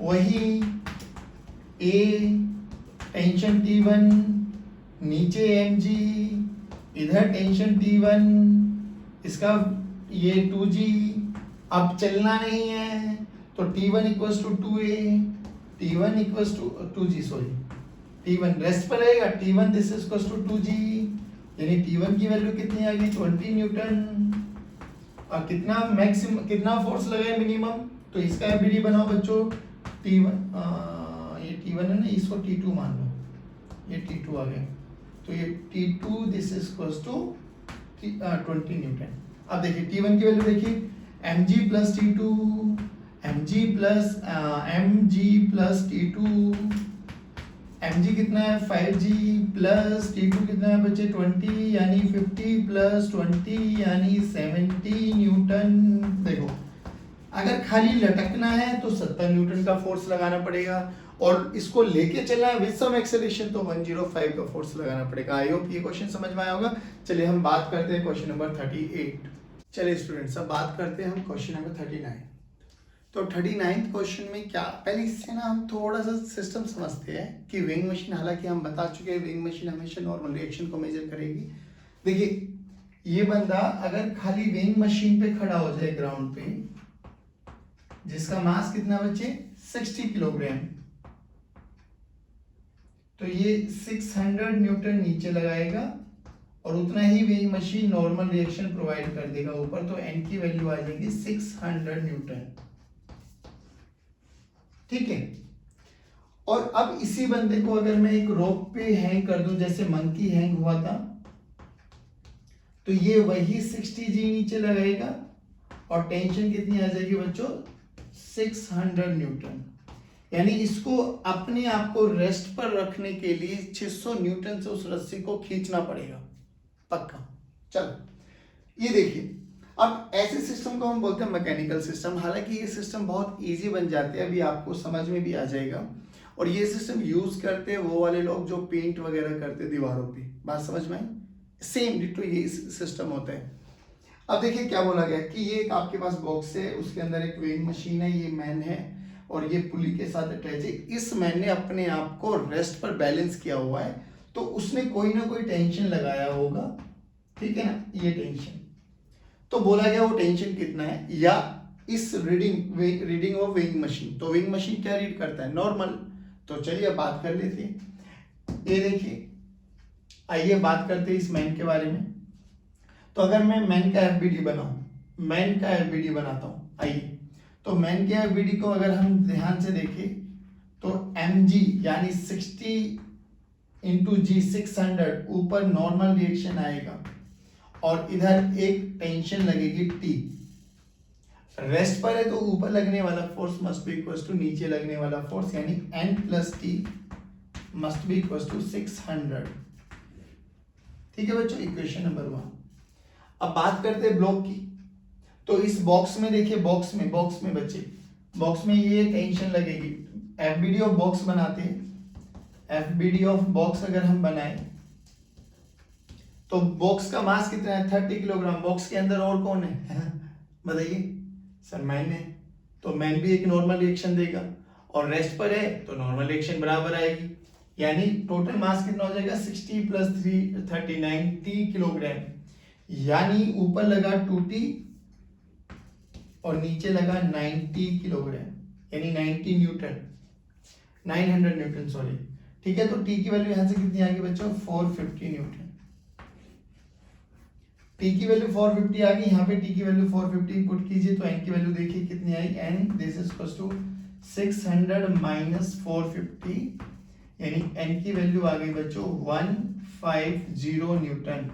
वही ए टेंशन T1 नीचे mg इधर टेंशन T1 इसका ये 2G। अब चलना नहीं है तो T1 equals to 2a, T1 equals to 2G sorry, T1 rest पर रहेगा, T1 this is equals to 2G यानी T1 की वैल्यू कितनी आ गई 20 न्यूटन। और कितना मैक्सिमम कितना फोर्स लगा है मिनिमम, तो इसका एफबीडी बनाओ बच्चों T1 ये T1 है ना, इसको T2 मान लो, ये T2 आ गया तो ये T2 this is equals to 20 newton. अब देखिए T1 की वैल्यू देखिए mg plus T2, mg plus T2, mg कितना है 5G प्लस T2 कितना है बच्चे 20 यानी 50 प्लस 20 यानी 70 न्यूटन। देखो अगर खाली लटकना है तो 70 न्यूटन का फोर्स लगाना पड़ेगा और इसको लेके चलना है विद सम एक्सेलरेशन तो 105 का फोर्स लगाना पड़ेगा। आई होप ये क्वेश्चन समझ में आया होगा। चलिए हम बात करते हैं क्वेश्चन नंबर 38। चलिए स्टूडेंट्स अब बात करते हैं हम क्वेश्चन नंबर 39। तो 39th क्वेश्चन में क्या, पहले इससे ना हम थोड़ा सा सिस्टम समझते हैं कि विंग मशीन, हालांकि हम बता चुके हैं विंग मशीन हमेशा नॉर्मल रिएक्शन को मेजर करेगी। देखिए ये बंदा अगर खाली विंग मशीन पे खड़ा हो जाए ग्राउंड पे, जिसका मास कितना बच्चे 60 किलोग्राम, तो ये 600 न्यूटन नीचे लगाएगा और उतना ही weighing machine normal reaction provide कर देगा ऊपर, तो एन की वैल्यू आ जाएगी 600 न्यूटन। ठीक है, और अब इसी बंदे को अगर मैं एक रोप पे हैंग कर दूं, जैसे मंकी हैंग हुआ था, तो ये वही 60G नीचे लगाएगा और टेंशन कितनी आ जाएगी बच्चों 600 न्यूटन। यानी इसको अपने आप को रेस्ट पर रखने के लिए 600 न्यूटन से उस रस्सी को खींचना पड़ेगा पक्का। चलो ये देखिए, अब ऐसे सिस्टम को हम बोलते हैं मैकेनिकल सिस्टम। हालांकि ये सिस्टम बहुत इजी बन जाते हैं, अभी आपको समझ में भी आ जाएगा। और ये सिस्टम यूज करते हैं वो वाले लोग जो पेंट वगैरह करते हैं दीवारों पे। बात समझ में आई? सेम डिटो ये सिस्टम होता है। अब देखिए क्या बोला गया कि ये एक आपके पास बॉक्स है, उसके अंदर एक वेइंग मशीन है, ये मैन है और ये पुली के साथ अटैच है। इस मैन ने अपने आप को रेस्ट पर बैलेंस किया हुआ है, तो उसने कोई ना कोई टेंशन लगाया होगा, ठीक है ना, ये टेंशन। तो बोला गया वो टेंशन कितना है, या इस रीडिंग ऑफ वेइंग मशीन। तो वेइंग मशीन क्या रीड करता है नॉर्मल। तो चलिए बात कर लेते हैं। ये देखिए, आइए बात करते हैं इस मैन के बारे में। तो अगर मैं मैन का एफबीडी बनाऊं, मैन का एफबीडी बनाता हूं, आइए। तो मैन के एफबीडी को अगर हम ध्यान से देखें तो mg यानी 60 इंटू जी 600 ऊपर नॉर्मल रिएक्शन आएगा और इधर एक टेंशन लगेगी T। रेस्ट पर है तो ऊपर लगने वाला force must be equal to नीचे लगने वाला फोर्स, यानी N plus T must be equal to 600। ठीक है बच्चों, इक्वेशन नंबर 1। अब बात करते हैं ब्लॉक की। तो इस बॉक्स में देखिए, बॉक्स में बच्चे, बॉक्स में ये टेंशन लगेगी। एफबीडी ऑफ बॉक्स बनाते हैं। एफबीडी ऑफ बॉक्स अगर हम बनाए तो बॉक्स का मास कितना है? 30 किलोग्राम। बॉक्स के अंदर और कौन है बताइए सर? मैन है, तो मैन भी एक नॉर्मल रिएक्शन देगा, और रेस्ट पर है तो नॉर्मल रिएक्शन बराबर आएगी, यानी टोटल मास कितना हो जाएगा? 60 प्लस 3 30 90 किलोग्राम, यानी ऊपर लगा 2t और नीचे लगा 90 किलोग्राम, यानी 90 न्यूटन, 900 न्यूटन सॉरी। ठीक है, तो t की वैल्यू यहां से कितनी आ गई बच्चों? 450 न्यूटन। t की वैल्यू 450 आ गई, यहाँ पे t की वैल्यू 450 पुट कीजिए तो n की वैल्यू देखिए कितनी आई? n this is equal to 600 minus 450, यानी n की वैल्यू आ गई बच्चों 150 न्यूटन।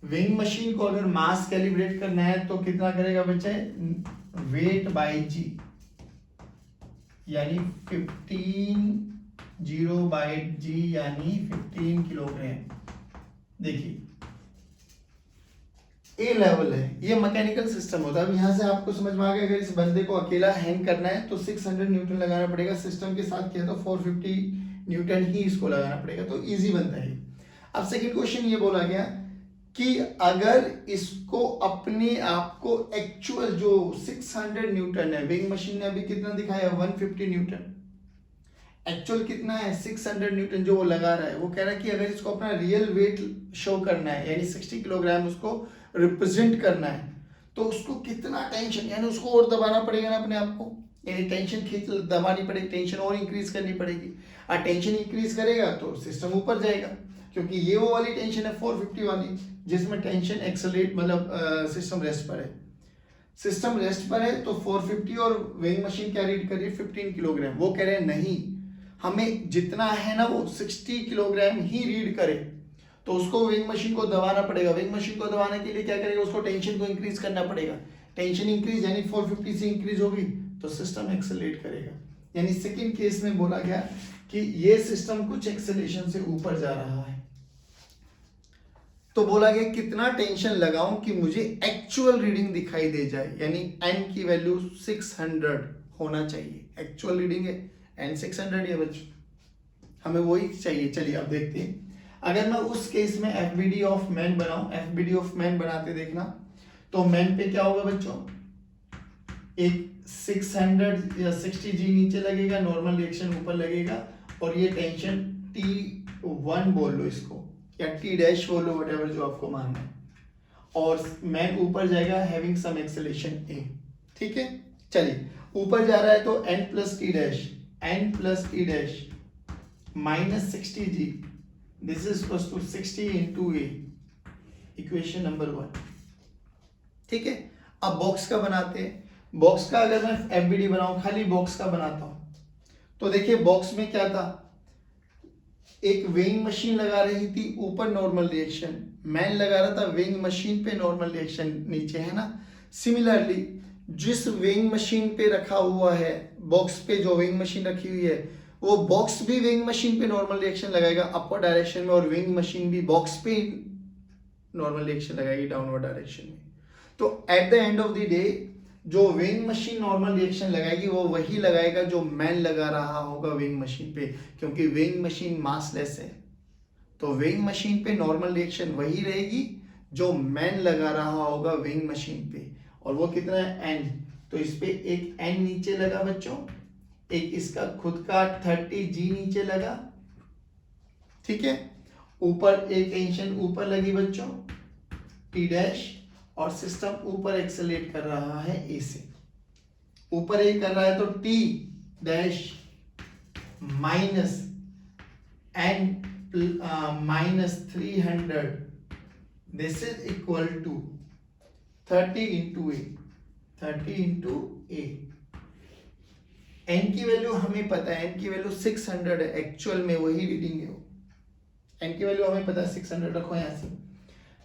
विंग मशीन को अगर मास कैलिब्रेट करना है तो कितना करेगा बच्चे? वेट बाय जी, यानी 15 बाय जी, यानी 15 किलोग्राम। देखिए ए लेवल है, ये मैकेनिकल सिस्टम होता है। अब यहाँ से आपको समझ में आ गया, अगर इस बंदे को अकेला हैंग करना है तो 600 न्यूटन लगाना पड़ेगा। सिस्टम के साथ किया तो 450 न्यूटन ही इसको लगाना पड़ेगा, तो इजी बनता है। अब सेकंड क्वेश्चन ये बोला गया कि अगर इसको अपने आप को एक्चुअल जो 600 न्यूटन है, विंग मशीन ने अभी कितना दिखाया? 150 न्यूटन। एक्चुअल कितना है? 600 न्यूटन जो वो लगा रहा है। वो कह रहा है कि अगर इसको अपना रियल वेट शो करना है, यानी 60 किलोग्राम उसको रिप्रेजेंट करना है, तो उसको कितना टेंशन, यानी उसको और दबाना पड़ेगा ना अपने आप को, यानी टेंशन खींच दबानी पड़ेगी, टेंशन और इंक्रीज करनी पड़ेगी। और टेंशन इंक्रीज करेगा तो सिस्टम ऊपर जाएगा, क्योंकि ये वो वाली टेंशन है 450 वाली, जिसमें टेंशन एक्सेलरेट मतलब सिस्टम रेस्ट पर है। सिस्टम रेस्ट पर है तो 450 और वेइंग मशीन क्या रीड कर रही है? 15 किलोग्राम। वो कह रहे हैं नहीं, हमें जितना है ना वो 60 किलोग्राम ही रीड करे, तो उसको विंग मशीन को दबाना पड़ेगा। विंग मशीन को दबाने के लिए क्या करेगा? उसको टेंशन को इंक्रीज करना पड़ेगा। टेंशन इंक्रीज यानी 450 से इंक्रीज होगी तो सिस्टम एक्सेलरेट करेगा। यानी सेकंड केस में बोला गया कि ये सिस्टम कुछ एक्सेलरेशन से ऊपर जा रहा है, तो बोला गया कितना टेंशन लगाऊं कि मुझे एक्चुअल रीडिंग दिखाई दे जाए, यानी n की वैल्यू 600 होना चाहिए। एक्चुअल रीडिंग है n 600 है बच्चों, हमें वही चाहिए। चलिए अब देखते हैं, अगर मैं उस केस में एफबीडी ऑफ मैन बनाऊं, एफबीडी ऑफ मैन बनाते देखना, तो मैन पे क्या होगा बच्चों? एक 600 या 60 जी नीचे लगेगा, नॉर्मल रिएक्शन ऊपर लगेगा, और ये टेंशन T1 बोल लो इसको, या T डैश बोल लो, व्हाटएवर जो आपको मानना है, और मैन ऊपर जाएगा हैविंग सम एक्सेलरेशन A। ठीक है, चलिए ऊपर जा रहा है तो n plus T dash minus 60 g, this is equal to 60 into a, equation number 1। ठीक है, अब बॉक्स का बनाते हैं। बॉक्स का अगर मैं एफबीडी बनाऊं, खाली बॉक्स का बनाता हूं, तो देखिए बॉक्स में क्या था? एक वेइंग मशीन लगा रही थी ऊपर नॉर्मल रिएक्शन, मैन लगा रहा था वेइंग मशीन पे नॉर्मल रिएक्शन नीचे, है ना। सिमिलरली जिस वेइंग मशीन पे रखा हुआ है, बॉक्स पे जो वेइंग मशीन रखी हुई है, वो बॉक्स भी वेइंग मशीन पे नॉर्मल रिएक्शन लगाएगा अपर डायरेक्शन में, और वेइंग मशीन भी बॉक्स पे नॉर्मल रिएक्शन लगाएगी डाउनवर्ड डायरेक्शन में। तो at the end of the day जो वेइंग मशीन नॉर्मल रिएक्शन लगाएगी वो वही लगाएगा जो मैन लगा रहा होगा वेइंग मशीन पे, क्योंकि वेइंग मशीन मासलेस है, तो वेइंग मशीन पे नॉर्मल रिएक्शन वही रहेगी जो मैन लगा रहा होगा वेइंग मशीन पे। और वो कितना है? n। तो इस पे एक n नीचे लगा बच्चों, एक इसका खुद का 30 जी नीचे लगा। ठीक है, ऊपर एक टेंशन ऊपर लगी बच्चों T डैश, और सिस्टम ऊपर एक्सेलरेट कर रहा है ए से, ऊपर ए कर रहा है तो T dash minus n minus 300, this is equal to 30 into a, 30 into a. n की वैल्यू हमें पता है, n की वैल्यू 600 है, एक्चुअल में वही रीडिंग है वो। n की वैल्यू हमें पता है 600, रखो यहाँ से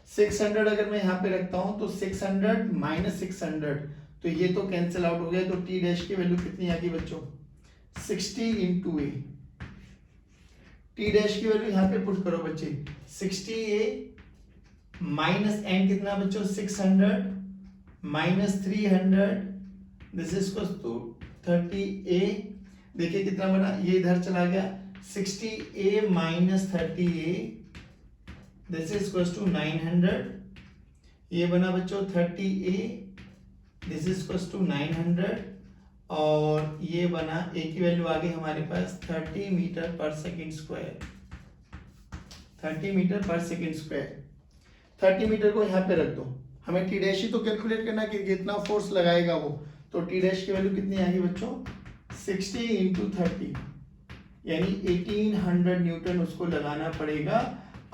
600। अगर मैं यहाँ पे रखता हूं तो 600 माइनस 600, तो ये तो कैंसिल आउट हो गया, तो टी डैश की वैल्यू कितनी आ गई बच्चों 60 इंटू ए। टी डैश की वैल्यू यहाँ पे पुट करो बच्चे 60a माइनस एन कितना बच्चों 600 minus 300 this is equal to 30a। देखिए कितना बना, ये इधर चला गया 60a minus 30a this is equal to 900। ये बना बच्चों 30a this is equal to 900 और ये बना a की वैल्यू आ गई हमारे पास 30 मीटर पर सेकेंड स्क्वायर। 30 मीटर पर सेकेंड स्क्वायर, 30 मीटर को यहाँ पे रख दो। हमें टी डैश ही तो कैलकुलेट करना कि कितना फोर्स लगाएगा वो, तो टी डैश की वैल्यू कितनी आएगी बच्चों 60 इंटू 30 यानी 1800 न्यूटन उसको लगाना पड़ेगा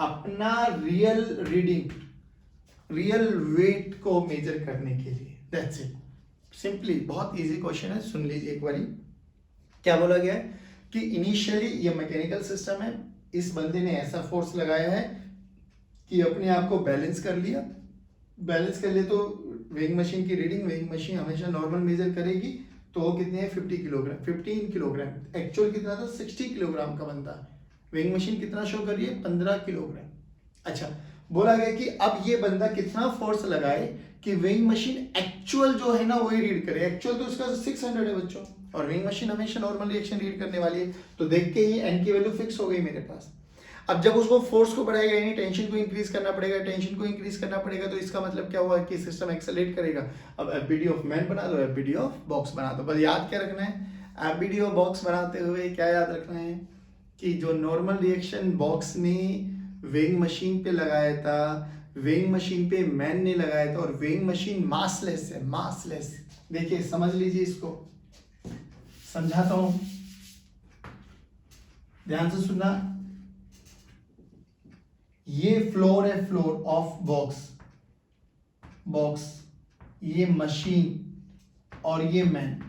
अपना रियल रीडिंग, रियल वेट को मेजर करने के लिए। दैट्स इट, सिंपली बहुत इजी क्वेश्चन है, सुन लीजिए एक बारी। क्या बोला गया है कि इनिशियली ये मैकेनिकल सिस्टम है, इस बंदे ने ऐसा फोर्स लगाया है कि अपने आप को बैलेंस कर लिया। बैलेंस कर ले तो वेइंग मशीन की रीडिंग, वेइंग मशीन हमेशा नॉर्मल मेजर करेगी, तो वो कितने है 50 किलोग्राम, 15 किलोग्राम। एक्चुअल कितना था 60 किलोग्राम का बनता है, वेइंग मशीन कितना शो कर रही है 15 किलोग्राम। अच्छा, बोला गया कि अब ये बंदा कितना फोर्स लगाए कि वेइंग मशीन एक्चुअल जो है ना वही रीड करे। एक्चुअल तो इसका 600 है बच्चों, और वेइंग मशीन हमेशा नॉर्मल रिएक्शन रीड करने वाली है, तो देख के ही एन की वैल्यू फिक्स हो गई मेरे पास। अब जब उसको फोर्स को बढ़ाएगा यानी टेंशन को इंक्रीज करना पड़ेगा, टेंशन को इंक्रीज करना पड़ेगा, तो इसका मतलब क्या हुआ कि सिस्टम एक्सेलरेट करेगा। अब एफबीडी ऑफ मैन बना दो, एफबीडी ऑफ बॉक्स बना दो। बस याद क्या रखना है, एफबीडी ऑफ बॉक्स बनाते हुए क्या याद रखना है कि जो नॉर्मल रिएक्शन बॉक्स ने वेइंग मशीन पे लगाया था, वेइंग मशीन पे मैन ने लगाया था, और वेइंग मशीन मासलेस है, मासलेस। देखिए समझ लीजिए, इसको समझाता हूं, ध्यान से सुनना। ये फ्लोर है, फ्लोर ऑफ बॉक्स, बॉक्स, ये मशीन और ये मैन।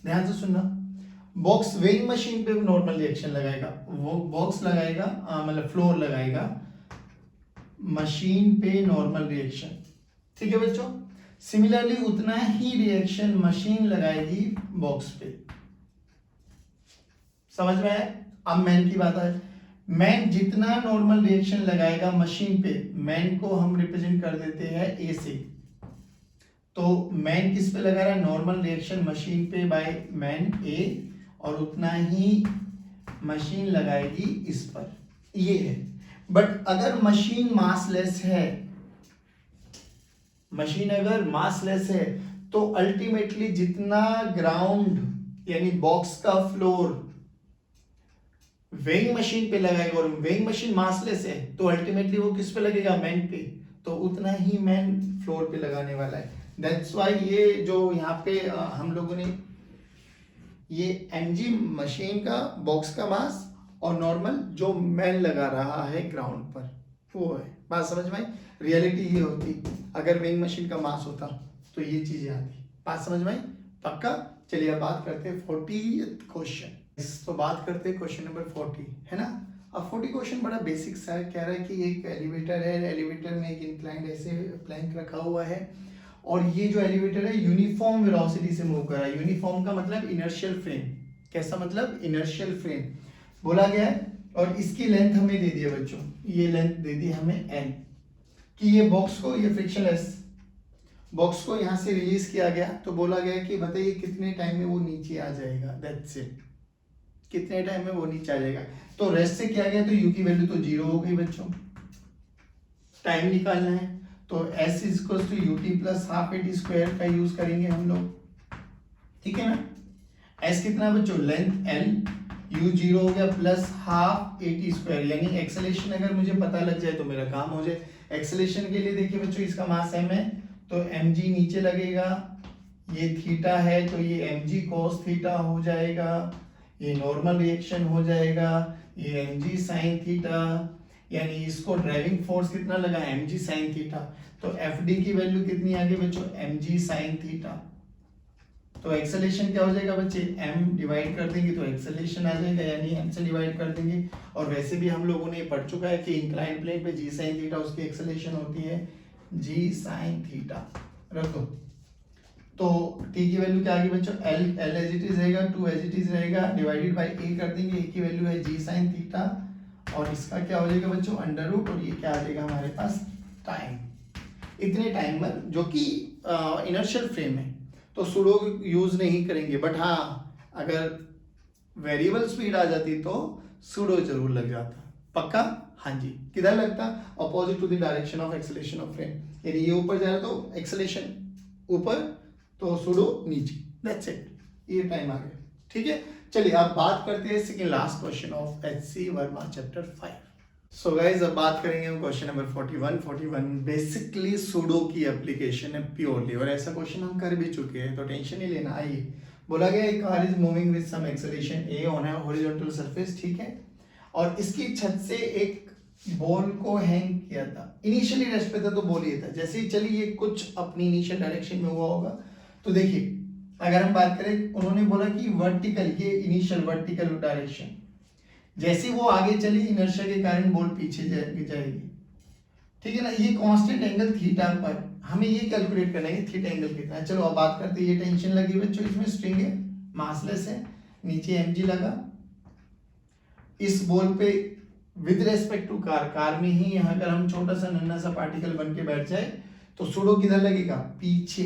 ध्यान से सुनना, बॉक्स वेइंग मशीन पे नॉर्मल रिएक्शन लगाएगा, वो बॉक्स लगाएगा मतलब फ्लोर लगाएगा, मशीन पे नॉर्मल रिएक्शन, ठीक है बच्चों। सिमिलरली उतना ही रिएक्शन मशीन लगाएगी बॉक्स पे, समझ में आया। अब मैन की बात है, मैन जितना नॉर्मल रिएक्शन लगाएगा मशीन पे, मैन को हम रिप्रेजेंट कर देते हैं ए से, तो मैन किस पे लगा रहा है नॉर्मल रिएक्शन मशीन पे बाय मैन ए, और उतना ही मशीन लगाएगी इस पर, ये है। बट अगर मशीन मासलेस है, मशीन अगर मासलेस है, तो अल्टीमेटली जितना ग्राउंड यानी बॉक्स का फ्लोर वेइंग मशीन पे लगाएगा, और वेइंग मशीन मासलेस है तो अल्टीमेटली वो किस पे लगेगा मैन पे, तो उतना ही मैन फ्लोर पे लगाने वाला है। दैट्स व्हाई ये जो यहाँ पे हम लोगों ने ये mg मशीन का बॉक्स का मास और नॉर्मल जो मैन लगा रहा है ग्राउंड पर, वो है। बात समझ में आई। रियलिटी ये होती, अगर वेइंग मशीन का मास होता तो ये चीजें आती। बात समझ में आई पक्का। चलिए अब बात करते हैं 40th क्वेश्चन। तो बात करते हैं क्वेश्चन नंबर 40, है ना। अब 40 क्वेश्चन बड़ा बेसिक सा है, कह रहा है कि एक एलिवेटर है, एलिवेटर में एक इंक्लाइंड ऐसे प्लैंक रखा हुआ है, और ये जो एलिवेटर है यूनिफॉर्म वेलोसिटी से मूव कर रहा है। यूनिफॉर्म का मतलब इनर्शियल फ्रेम, कैसा मतलब इनर्शियल फ्रेम बोला गया है। और इसकी लेंथ हमें दे दी है बच्चों, ये लेंथ दे दी हमें n, कि ये बॉक्स को, ये फ्रिक्शनलेस बॉक्स को यहाँ से रिलीज किया गया, तो बोला गया कि बताइए कितने टाइम में वो नीचे आ जाएगा। दैट्स इट, कितने टाइम में वो नीचे आ जाएगा। तो रेस्ट से किया गया, तो u की वैल्यू तो 0 हो गई बच्चों। टाइम निकालना है तो s is equal to ut plus half at square का यूज करेंगे हम लोग, ठीक है ना। s कितना बच्चों लेंथ l, u 0 हो गया प्लस हाफ एटी स्क्वायर, यानी एक्सेलेरेशन अगर मुझे पता लग जाए तो मेरा काम हो जाए। एक्सेलेरेशन के लिए देखिए बच्चों, इसका मास m है तो mg नीचे लगेगा, ये थीटा है तो ये mg cos थीटा हो जाएगा, ये नॉर्मल रिएक्शन हो जाएगा, ये mg sin थीटा, यानी इसको ड्राइविंग फोर्स कितना लगा mg sin थीटा। तो fd की वैल्यू कितनी आ गई बच्चों mg sin थीटा। तो एक्सेलेरेशन क्या हो जाएगा बच्चे, m डिवाइड कर देंगे तो एक्सेलेरेशन आ जाएगा, यानी m से डिवाइड कर देंगे। और वैसे भी हम लोगों ने पढ़ चुका है कि इंक्लाइंड प्लेन पे g sin थीटा उसकी एक्सेलेरेशन होती है g sin थीटा। रख दो तो टी की वैल्यू क्या आ गई बच्चों, एल एज इट इज रहेगा, 2 एज इट इज रहेगा, डिवाइडेड बाय ए कर देंगे, ए की वैल्यू है जी साइन थीटा, और इसका क्या हो जाएगा बच्चों अंडर रूट, और ये क्या आ जाएगा हमारे पास टाइम। इतने टाइम पर जो कि इनर्शियल फ्रेम है तो सुडो यूज नहीं करेंगे, बट हाँ अगर वेरिएबल स्पीड आ जाती तो सुडो जरूर लग जाता। पक्का? हाँ जी। किधर लगता? Opposite to the direction of acceleration of frame, यानी ये ऊपर जा रहा तो एक्सेलेरेशन ऊपर, तो सुडो नीचे, दैट्स इट, ये टाइम आ गया। ठीक है, चलिए अब बात करते हैं second last question of HC Verma chapter 5। So guys अब बात करेंगे हम क्वेश्चन नंबर 41 बेसिकली सुडो की एप्लीकेशन है प्योरली, और ऐसा क्वेश्चन हम कर भी चुके हैं तो टेंशन नहीं लेना। आइए, बोला गया एक car is moving with some acceleration a on a horizontal surface, ठीक है, और इसकी छत से एक बॉल को हैंग किया था, इनिशियली रेस्ट पे था तो बॉल ये था, जैसे ही चली ये कुछ अपनी इनिशियल डायरेक्शन में हुआ होगा। तो देखिए अगर हम बात करें, उन्होंने बोला कि वर्टिकल, ये इनिशियल वर्टिकल डायरेक्शन, जैसे वो आगे चली इनर्शिया के कारण बॉल पीछे जाएगी, ठीक है ना। ये कांस्टेंट एंगल थीटा पर हमें ये कैलकुलेट करना है थीटा एंगल कितना है। चलो अब बात करते हैं, ये टेंशन लगी बच्चों, इसमें स्ट्रिंग है, मासलेस है, नीचे mg लगा, इस बॉल पे विद रेस्पेक्ट टू कार में ही यहाँ अगर हम छोटा सा नन्हा सा पार्टिकल बन के बैठ जाए तो सुडो किधर लगेगा, पीछे,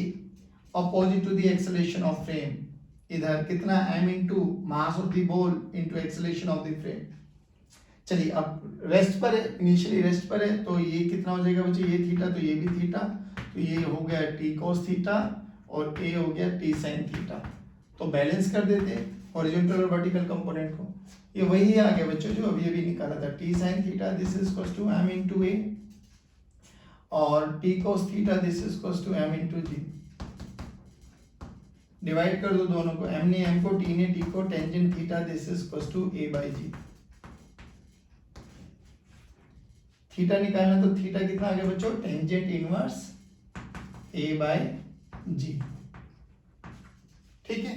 opposite to the acceleration of frame, इधर कितना m into mass of the ball into acceleration of the frame. चलिए अब रेस्ट पर है, इनिशियली रेस्ट पर है, तो ये कितना हो जाएगा बच्चे, ये थीटा, तो ये भी थीटा, तो ये हो गया टी कोस थीटा और ए हो गया टी साइन थीटा। तो बैलेंस कर देते हैं हॉरिजॉन्टल और वर्टिकल कंपोनेंट को, ये वही आ गया बच्चों जो अभी अभी निकाला था, T sine theta this is equals to m into a, और T cos theta this is equals to m into g. Divide कर दो दोनों को, m ने m को, t ने t को, tangent theta this is equals to a by g। Theta निकालना तो थीटा कितना आ गया बच्चों, tangent inverse a by g। ठीक है,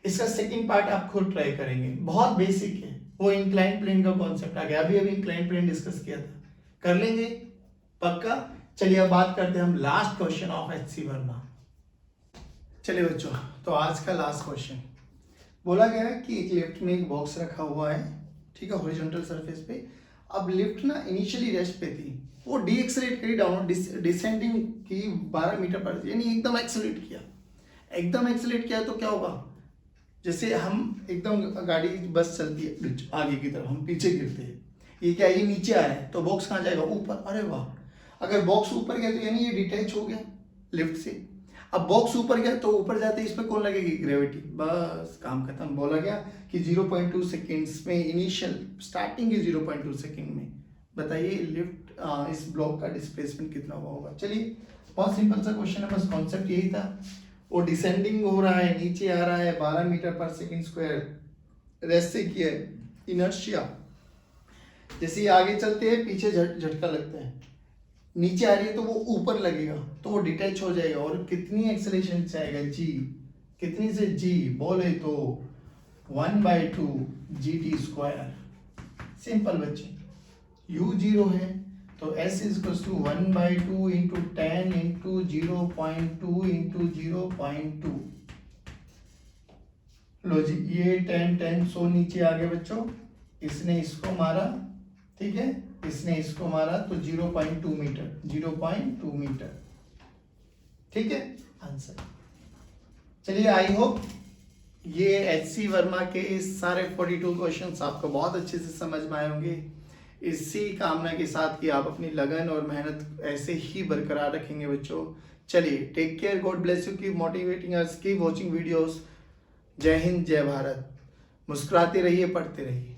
इसका सेकंड पार्ट आप खुद ट्राई करेंगे, बहुत बेसिक है, वो इंक्लाइन प्लेन का कॉन्सेप्ट आ गया, अभी अभी इंक्लाइन प्लेन डिस्कस किया था, कर लेंगे पक्का। चलिए अब बात करते हैं हम last question of HC Verma. चलिए बच्चों, तो आज का लास्ट क्वेश्चन बोला गया है कि एक लिफ्ट में एक बॉक्स रखा हुआ है, ठीक है, हॉरिजॉन्टल सरफेस पे। अब लिफ्ट ना इनिशियली रेस्ट पे थी, वो डी एक्सेलरेट करी डाउन, डिसेंडिंग की 12 मीटर पर, यानी एकदम एक्सेलरेट किया, एकदम एक्सेलरेट किया तो क्या होगा, जैसे हम एकदम गाड़ी बस चलती है आगे की तरफ, हम पीछे गिरते हैं, ये क्या, ये नीचे आ रहा है तो बॉक्स कहाँ जाएगा, ऊपर। अरे वाह, अगर बॉक्स ऊपर गया तो यानी ये डिटैच हो गया लिफ्ट से। अब बॉक्स ऊपर गया तो ऊपर जाते इस पर कौन लगेगी, ग्रेविटी, बस काम खत्म। बोला गया कि 0.2 सेकेंड्स में, इनिशियल स्टार्टिंग की 0.2 सेकेंड में बताइए लिफ्ट इस ब्लॉक का डिस्प्लेसमेंट कितना हुआ होगा। चलिए बहुत सिंपल सा क्वेश्चन है, बस कॉन्सेप्ट यही था, वो डिसेंडिंग हो रहा है, नीचे आ रहा है, 12 मीटर पर सेकेंड स्क्वायर, रेस्ट से किया है, इनर्शिया, जैसे ही आगे चलते हैं पीछे झटका लगता है, नीचे आ रही है तो वो ऊपर लगेगा तो वो डिटैच हो जाएगा, और कितनी एक्सेलरेशन से आएगा, जी, कितनी से, जी बोले तो 1/2 GT स्क्वायर। सिंपल बच्चे, U 0 है तो S is equal to 1/2 into 10 into 0.2 into 0.2। लो जी, ये 10 100 नीचे आ गए बच्चों, इसने इसको मारा, ठीक है, इसने इसको मारा तो 0.2 मीटर, 0.2 मीटर, ठीक है आंसर। चलिए आई होप ये एचसी वर्मा के इस सारे 42 क्वेश्चंस आपको बहुत अच्छे से समझ में आए होंगे। इसी कामना के साथ कि आप अपनी लगन और मेहनत ऐसे ही बरकरार रखेंगे बच्चों। चलिए take care, God bless you, keep motivating us, keep watching videos. जय हिंद, जय भारत। मुस्कुराते रहिए, पढ़ते रहिए।